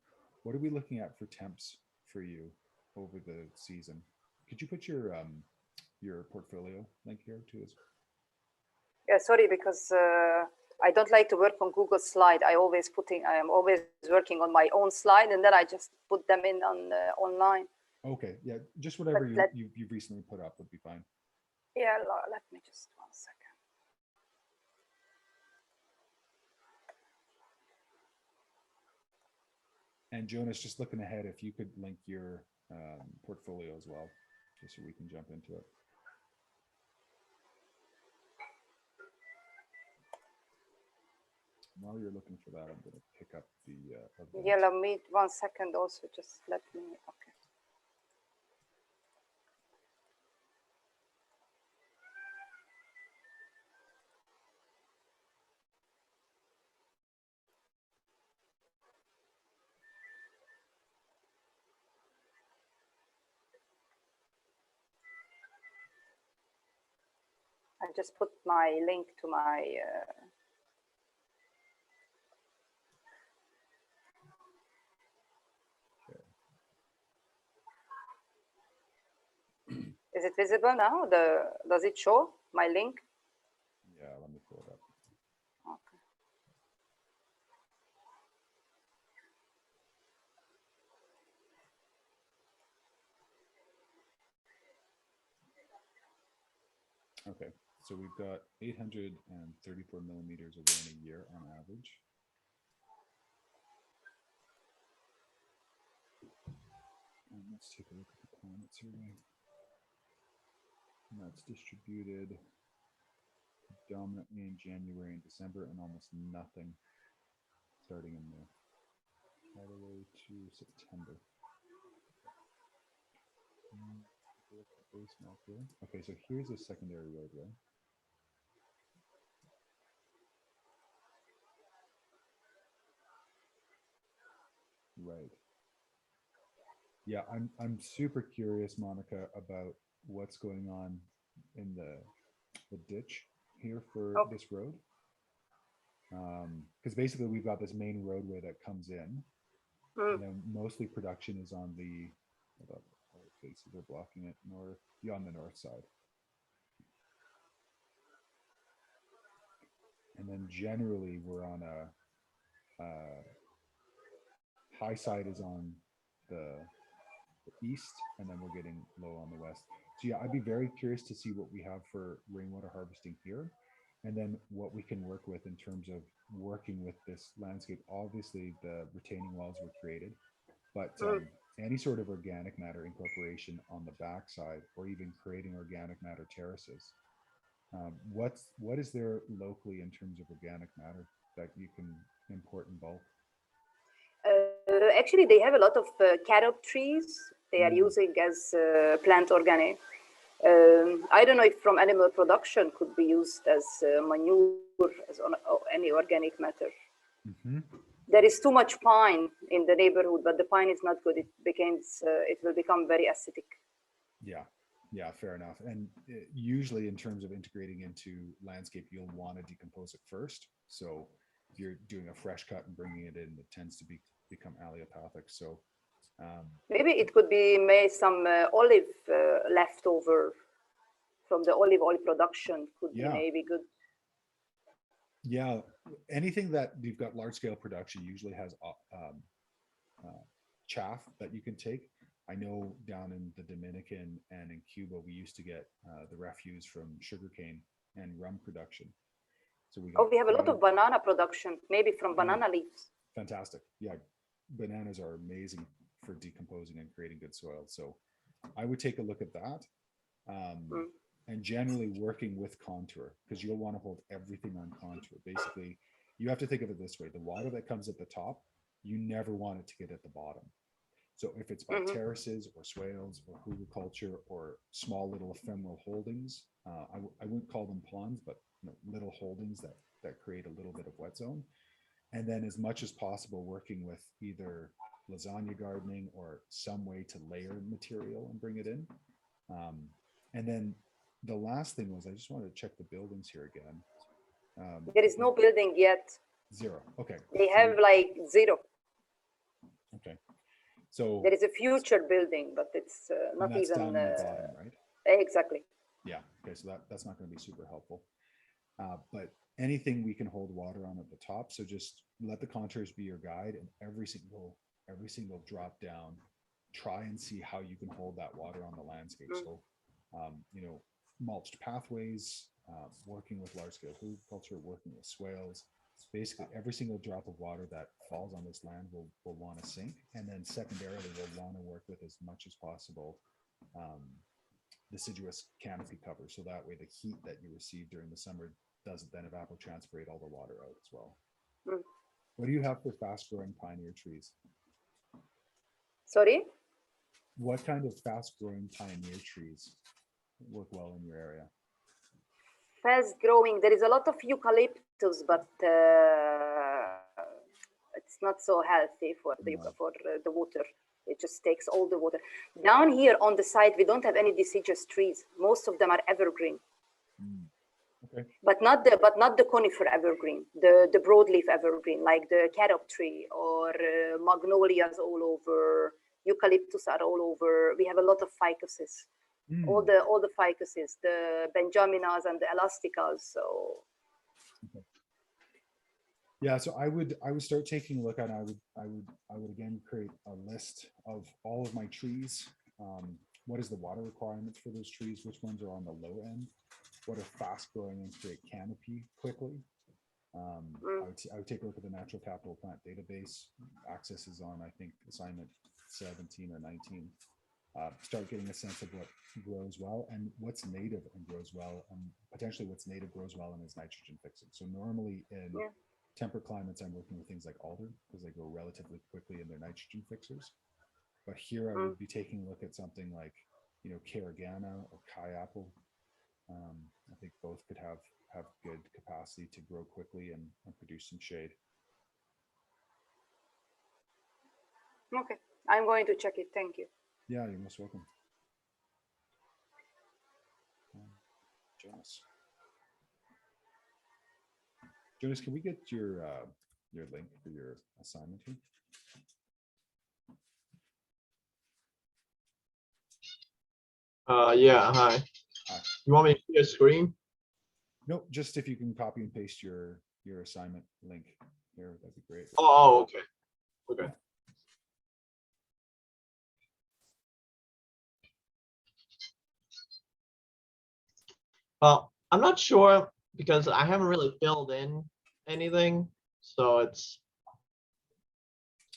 What are we looking at for temps for you over the season? Could you put your portfolio link here to us? Yeah, sorry, because I don't like to work on Google Slide. I am always working on my own slide, and then I just put them in on online. Okay, yeah, just whatever you've recently put up would be fine. Yeah, let me just 1 second. And Jonas, just looking ahead, if you could link your portfolio as well, just so we can jump into it. While you're looking for that, I'm going to pick up the event. Yeah, let me 1 second also, just let me, okay. I just put my link to my Is it visible now? Does it show my link? Yeah, let me pull it up. Okay, so we've got 834 millimeters of rain a year on average. And let's take a look at the climate survey. And that's distributed predominantly in January and December, and almost nothing starting in May, all the way to September. Base map here. Okay, so here's a secondary roadway. Right. Yeah, I'm super curious, Monica, about what's going on in the ditch here for this road. Because basically we've got this main roadway that comes in, and then mostly production is on the faces are blocking it on the north side. And then generally we're on a high side is on the east, and then we're getting low on the west. So yeah, I'd be very curious to see what we have for rainwater harvesting here, and then what we can work with in terms of working with this landscape. Obviously the retaining walls were created, but any sort of organic matter incorporation on the backside, or even creating organic matter terraces. What is there locally in terms of organic matter that you can import in bulk? Actually, they have a lot of carob trees they are using as plant organic. I don't know if from animal production could be used as manure, as any organic matter. There is too much pine in the neighborhood, but the pine is not good. It will become very acidic. Yeah, fair enough. And usually in terms of integrating into landscape, you'll want to decompose it first. So if you're doing a fresh cut and bringing it in, it tends to become allelopathic. So maybe it could be made some olive leftover from the olive oil production could be maybe good. Yeah, anything that you've got large scale production usually has chaff that you can take. I know down in the Dominican and in Cuba, we used to get the refuse from sugarcane and rum production. So we have a lot of banana production, maybe from banana leaves. Fantastic. Yeah, bananas are amazing for decomposing and creating good soil. So I would take a look at that. And generally working with contour, because you'll want to hold everything on contour. Basically, you have to think of it this way. The water that comes at the top, you never want it to get at the bottom. So if it's by terraces or swales or hygge culture or small little ephemeral holdings, I wouldn't call them ponds, but little holdings that create a little bit of wet zone. And then as much as possible, working with either lasagna gardening or some way to layer material and bring it in. And then the last thing was, I just wanted to check the buildings here again. There is no building yet. 0. Okay. They have like 0. Okay. So There is a future building, but it's not that's even down in the bottom, right? exactly. Yeah. Okay. So that's not going to be super helpful. But anything we can hold water on at the top. So just let the contours be your guide, and every single drop down, try and see how you can hold that water on the landscape. So, mulched pathways, working with large scale horticulture, working with swales. Basically, every single drop of water that falls on this land will want to sink. And then secondarily, we'll want to work with as much as possible deciduous canopy cover. So that way the heat that you receive during the summer doesn't then evapotranspirate all the water out as well. Mm. What do you have for fast growing pioneer trees? Sorry? What kind of fast growing pioneer trees work well in your area? Fast growing. There is a lot of eucalyptus, but it's not so healthy for the water. It just takes all the water. Down here on the side, we don't have any deciduous trees. Most of them are evergreen. Mm. Okay. But not the conifer evergreen, the broadleaf evergreen, like the carob tree or magnolias all over, eucalyptus are all over. We have a lot of ficuses, all the ficuses, the benjaminas and the elasticas. So. Okay. Yeah, so I would start taking a look at. I would again create a list of all of my trees. What is the water requirements for those trees? Which ones are on the low end? What are fast growing and create canopy quickly? I would take a look at the natural capital plant database. Access is on, I think, assignment 17 or 19. Start getting a sense of what grows well and what's native and grows well, and potentially what's native grows well and is nitrogen fixing. So normally in temperate climates, I'm working with things like alder because they grow relatively quickly and they're nitrogen fixers. But here I would be taking a look at something like, Carigana or Kai apple. I think both could have good capacity to grow quickly and produce some shade. Okay, I'm going to check it. Thank you. Yeah, you're most welcome. Jonas, can we get your link for your assignment here? Yeah, hi. Hi. You want me to share screen? Nope, just if you can copy and paste your assignment link here, that'd be great. Oh, okay. Okay. Well, I'm not sure because I haven't really filled in anything, so it's.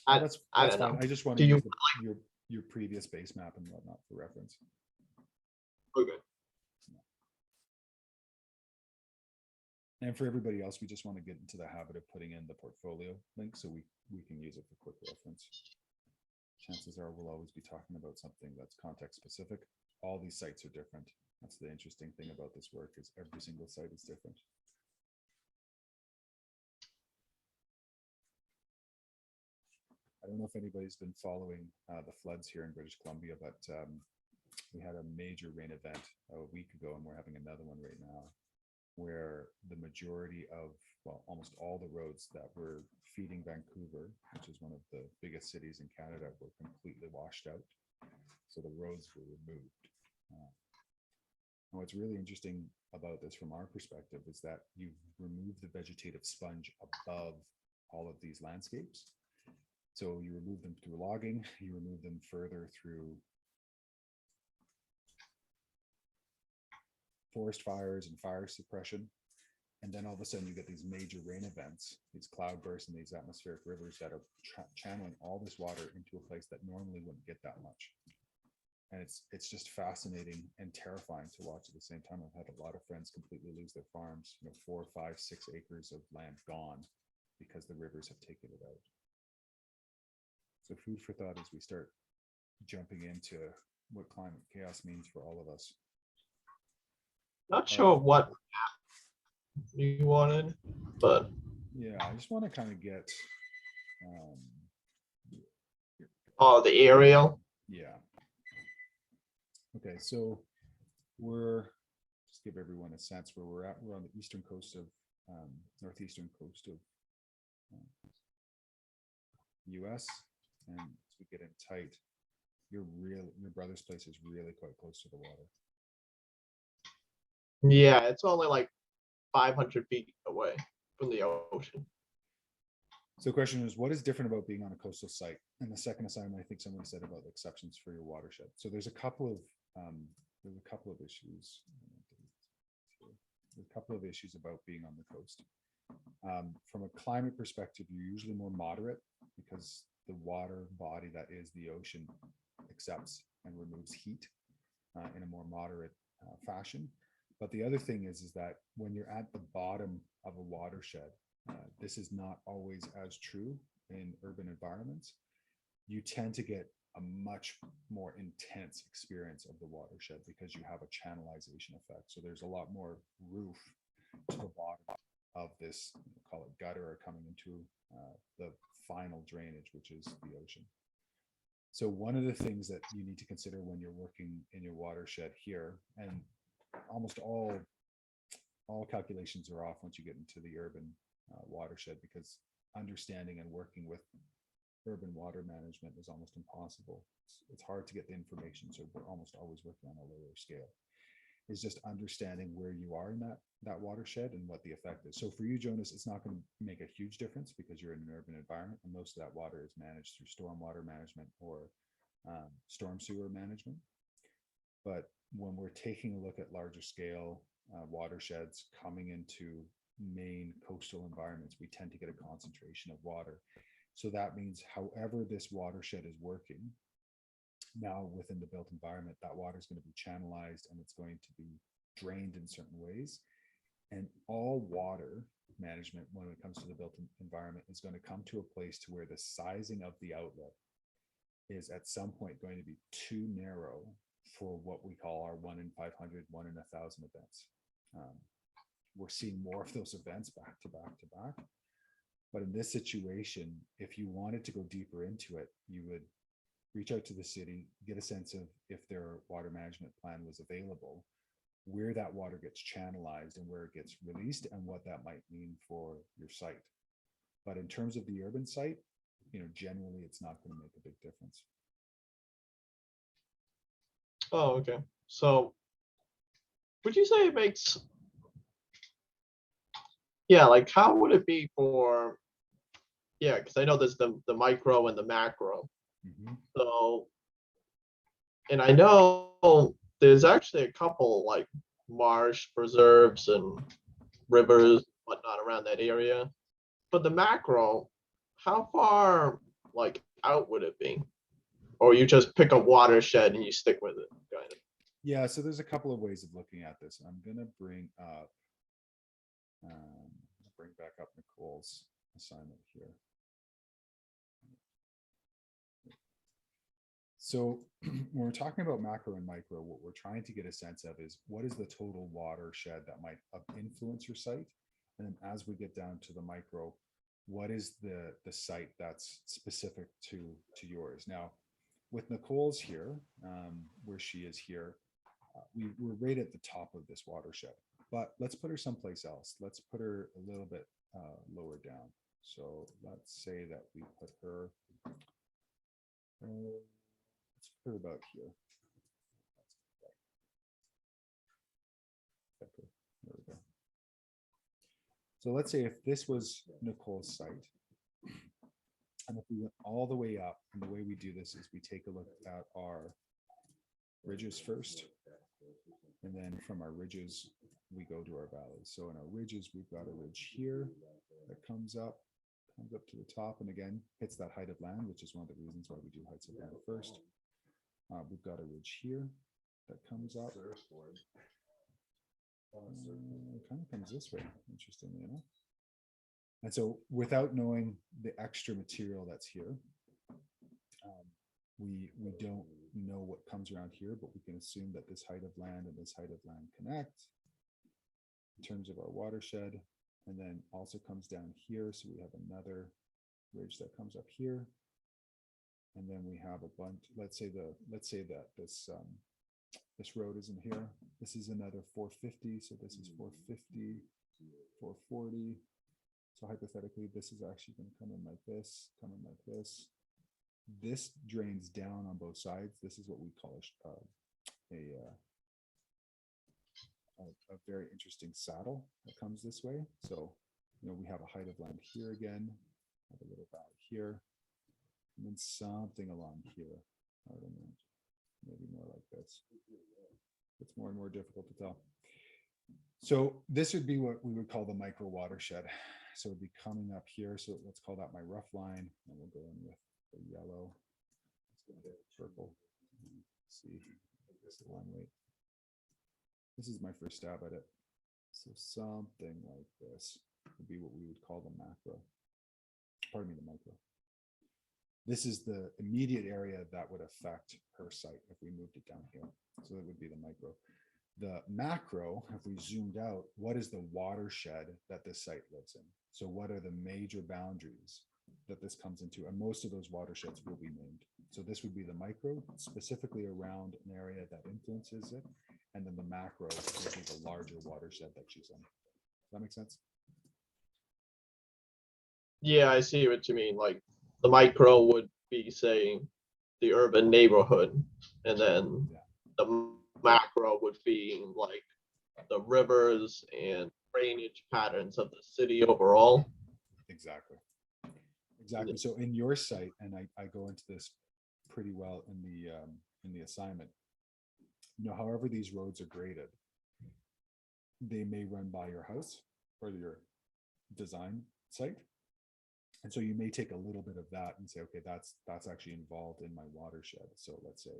That's I don't fine. know. I just want Do to you use your previous base map and whatnot for reference. Okay. And for everybody else, we just want to get into the habit of putting in the portfolio link so we can use it for quick reference. Chances are we'll always be talking about something that's context specific. All these sites are different. That's the interesting thing about this work, is every single site is different. I don't know if anybody's been following the floods here in British Columbia, but we had a major rain event a week ago, and we're having another one right now, where the majority of, well, almost all the roads that were feeding Vancouver, which is one of the biggest cities in Canada, were completely washed out. So the roads were removed. What's really interesting about this from our perspective is that you've removed the vegetative sponge above all of these landscapes. So you remove them through logging, you remove them further through forest fires and fire suppression. And then all of a sudden you get these major rain events, these cloud bursts and these atmospheric rivers that are channeling all this water into a place that normally wouldn't get that much. And it's just fascinating and terrifying to watch at the same time. I've had a lot of friends completely lose their farms, 4, 5, 6 acres of land gone because the rivers have taken it out. So food for thought as we start jumping into what climate chaos means for all of us. Not sure what you wanted, but yeah, I just want to kind of get the aerial. Yeah. Okay, so we're, just give everyone a sense where we're at. We're on the eastern coast of, northeastern coast of US. And as we get in tight, your brother's place is really quite close to the water. Yeah, it's only like 500 feet away from the ocean. So the question is, what is different about being on a coastal site? And the second assignment, I think someone said about the exceptions for your watershed. So there's a couple of issues. There's a couple of issues about being on the coast. From a climate perspective, you're usually more moderate because the water body that is the ocean accepts and removes heat in a more moderate fashion. But the other thing is that when you're at the bottom of a watershed, this is not always as true in urban environments. You tend to get a much more intense experience of the watershed because you have a channelization effect. So there's a lot more roof to the bottom of this, call it gutter, or coming into the final drainage, which is the ocean. So one of the things that you need to consider when you're working in your watershed here, and almost all calculations are off once you get into the urban watershed, because understanding and working with urban water management is almost impossible. It's hard to get the information, so we're almost always working on a lower scale. Is just understanding where you are in that watershed and what the effect is. So for you, Jonas, it's not going to make a huge difference because you're in an urban environment and most of that water is managed through stormwater management or storm sewer management. But when we're taking a look at larger scale watersheds coming into main coastal environments, we tend to get a concentration of water. So that means however this watershed is working, now within the built environment, that water is going to be channelized and it's going to be drained in certain ways. And all water management, when it comes to the built environment, is going to come to a place to where the sizing of the outlet is at some point going to be too narrow for what we call our 1 in 500, 1 in 1,000 events. We're seeing more of those events back to back to back. But in this situation, if you wanted to go deeper into it, you would reach out to the city, get a sense of if their water management plan was available, where that water gets channelized and where it gets released, and what that might mean for your site. But in terms of the urban site, generally it's not going to make a big difference. Oh, okay. So would you say it makes, yeah, like how would it be for, yeah, because I know there's the micro and the macro. Mm-hmm. So, and I know there's actually a couple like marsh preserves and rivers, whatnot around that area. But the macro, how far like out would it be? Or you just pick a watershed and you stick with it, kind of? Yeah, so there's a couple of ways of looking at this. I'm going to bring back up Nicole's assignment here. So when we're talking about macro and micro, what we're trying to get a sense of is what is the total watershed that might influence your site? And then as we get down to the micro, what is the site that's specific to yours? Now, with Nicole's here, where she is here, we're right at the top of this watershed, but let's put her someplace else. Let's put her a little bit lower down. So let's say that we put her, let's put her about here. Okay, there we go. So let's say if this was Nicole's site, and if we went all the way up, and the way we do this is we take a look at our ridges first, and then from our ridges, we go to our valleys. So in our ridges, we've got a ridge here that comes up to the top, and again, hits that height of land, which is one of the reasons why we do heights of land first. We've got a ridge here that comes up. It kind of comes this way, interestingly enough. And so without knowing the extra material that's here, we don't know what comes around here, but we can assume that this height of land and this height of land connect in terms of our watershed, and then also comes down here. So we have another ridge that comes up here. And then we have a bunch, let's say that this This road isn't here. This is another 450. So this is 450, 440. So hypothetically, this is actually going to come in like this, come in like this. This drains down on both sides. This is what we call a very interesting saddle that comes this way. So, we have a height of land here again, have a little valley here, and then something along here. I don't know, maybe more like this. It's more and more difficult to tell. So this would be what we would call the micro watershed. So it'd be coming up here. So let's call that my rough line, and we'll go in with the yellow. Let's go with purple. Let's see, this long way. This is my first stab at it. So something like this would be what we would call the macro. Pardon me, the micro. This is the immediate area that would affect her site if we moved it down here. So that would be the micro. The macro, if we zoomed out, what is the watershed that this site lives in? So what are the major boundaries that this comes into? And most of those watersheds will be named. So this would be the micro, specifically around an area that influences it. And then the macro would be the larger watershed that she's in. Does that make sense? Yeah, I see what you mean. Like the micro would be, say, the urban neighborhood, and then the macro would be like the rivers and drainage patterns of the city overall. Exactly. Exactly. So in your site, and I go into this pretty well in the assignment, however these roads are graded, they may run by your house or your design site. And so you may take a little bit of that and say, okay, that's actually involved in my watershed. So let's say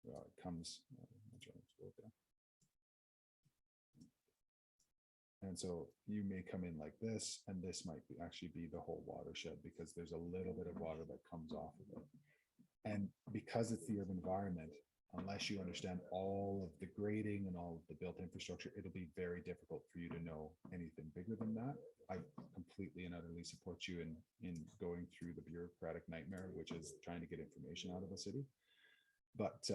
it comes, and so you may come in like this, and this might actually be the whole watershed because there's a little bit of water that comes off of it. And because it's the urban environment, unless you understand all of the grading and all of the built infrastructure, it'll be very difficult for you to know anything bigger than that. I completely and utterly support you in going through the bureaucratic nightmare, which is trying to get information out of a city. But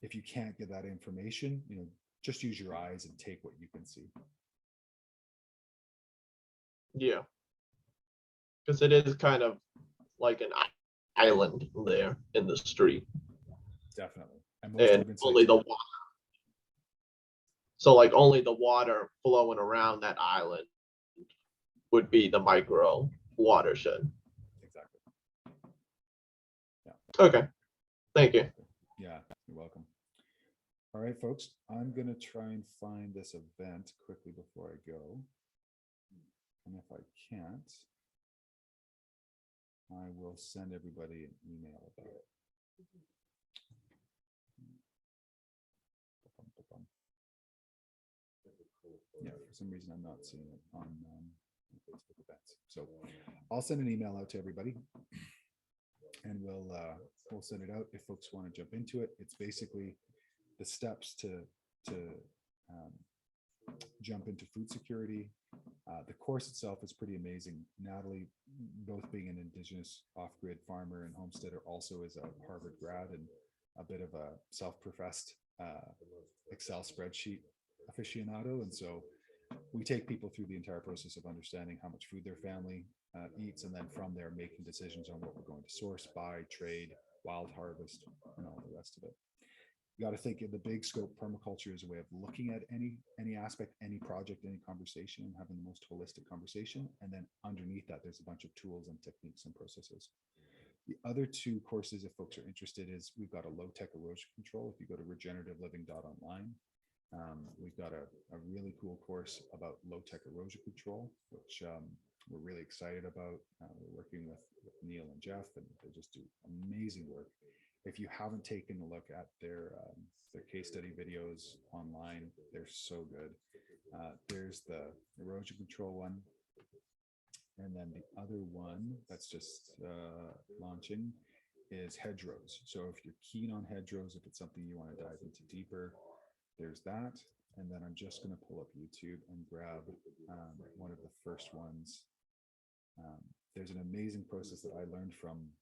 if you can't get that information, just use your eyes and take what you can see. Yeah, because it is kind of like an island there in the street. Definitely. And only the water. So like only the water flowing around that island would be the micro watershed. Exactly. Yeah. Okay. Thank you. Yeah, you're welcome. All right, folks, I'm going to try and find this event quickly before I go. And if I can't, I will send everybody an email about it. Yeah, for some reason I'm not seeing it on Facebook events. So I'll send an email out to everybody, and we'll send it out if folks want to jump into it. It's basically the steps to jump into food security. The course itself is pretty amazing. Natalie, both being an Indigenous off-grid farmer and homesteader, also is a Harvard grad and a bit of a self-professed Excel spreadsheet aficionado. And so we take people through the entire process of understanding how much food their family eats, and then from there making decisions on what we're going to source, buy, trade, wild harvest, and all the rest of it. You got to think in the big scope, permaculture is a way of looking at any aspect, any project, any conversation, and having the most holistic conversation. And then underneath that, there's a bunch of tools and techniques and processes. The other two courses, if folks are interested, is we've got a low-tech erosion control. If you go to regenerativliving.online, we've got a really cool course about low-tech erosion control, which we're really excited about. We're working with Neil and Jeff, and they just do amazing work. If you haven't taken a look at their case study videos online, they're so good. There's the erosion control one. And then the other one that's just launching is hedgerows. So if you're keen on hedgerows, if it's something you want to dive into deeper, there's that. And then I'm just going to pull up YouTube and grab one of the first ones. There's an amazing process that I learned from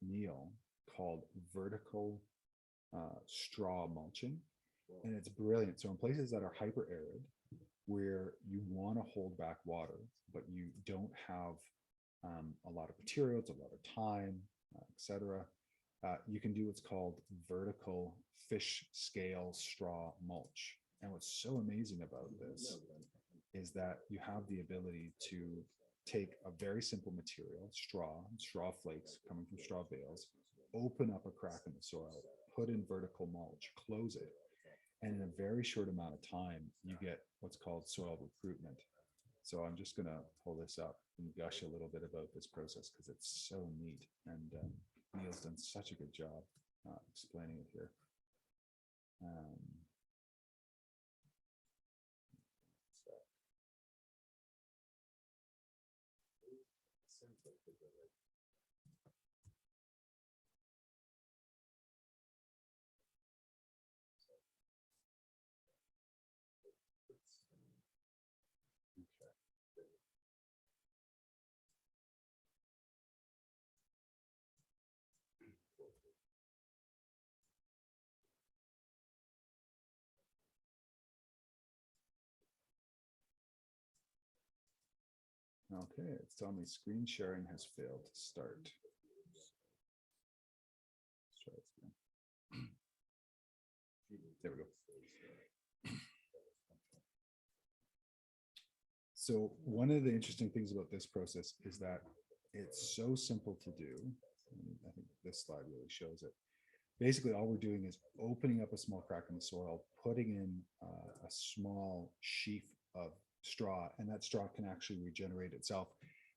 Neil called vertical straw mulching, and it's brilliant. So in places that are hyper arid, where you want to hold back water, but you don't have a lot of materials, a lot of time, etc. You can do what's called vertical fish scale straw mulch. And what's so amazing about this is that you have the ability to take a very simple material, straw flakes coming from straw bales, open up a crack in the soil, put in vertical mulch, close it, and in a very short amount of time, you get what's called soil recruitment. So I'm just going to pull this up and gush a little bit about this process because it's so neat. And Neil's done such a good job explaining it here. Okay, it's telling me screen sharing has failed to start. Let's try this again. There we go. So one of the interesting things about this process is that it's so simple to do. I think this slide really shows it. Basically, all we're doing is opening up a small crack in the soil, putting in a small sheaf of straw, and that straw can actually regenerate itself.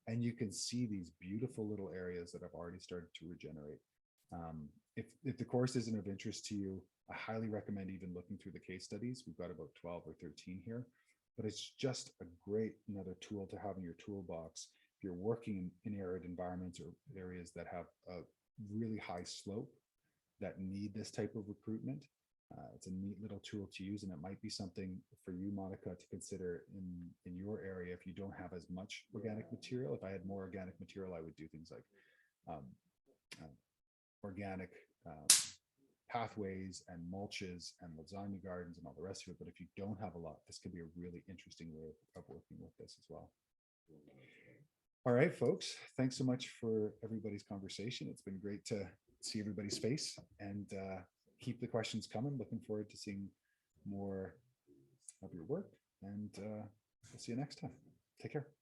And you can see these beautiful little areas that have already started to regenerate. If the course isn't of interest to you, I highly recommend even looking through the case studies. We've got about 12 or 13 here, but it's just a great another tool to have in your toolbox. If you're working in arid environments or areas that have a really high slope that need this type of recruitment, it's a neat little tool to use, and it might be something for you, Monica, to consider in your area if you don't have as much organic material. If I had more organic material, I would do things like organic pathways and mulches and lasagna gardens and all the rest of it. But if you don't have a lot, this could be a really interesting way of working with this as well. All right, folks, thanks so much for everybody's conversation. It's been great to see everybody's face, and keep the questions coming. Looking forward to seeing more of your work, and we'll see you next time. Take care.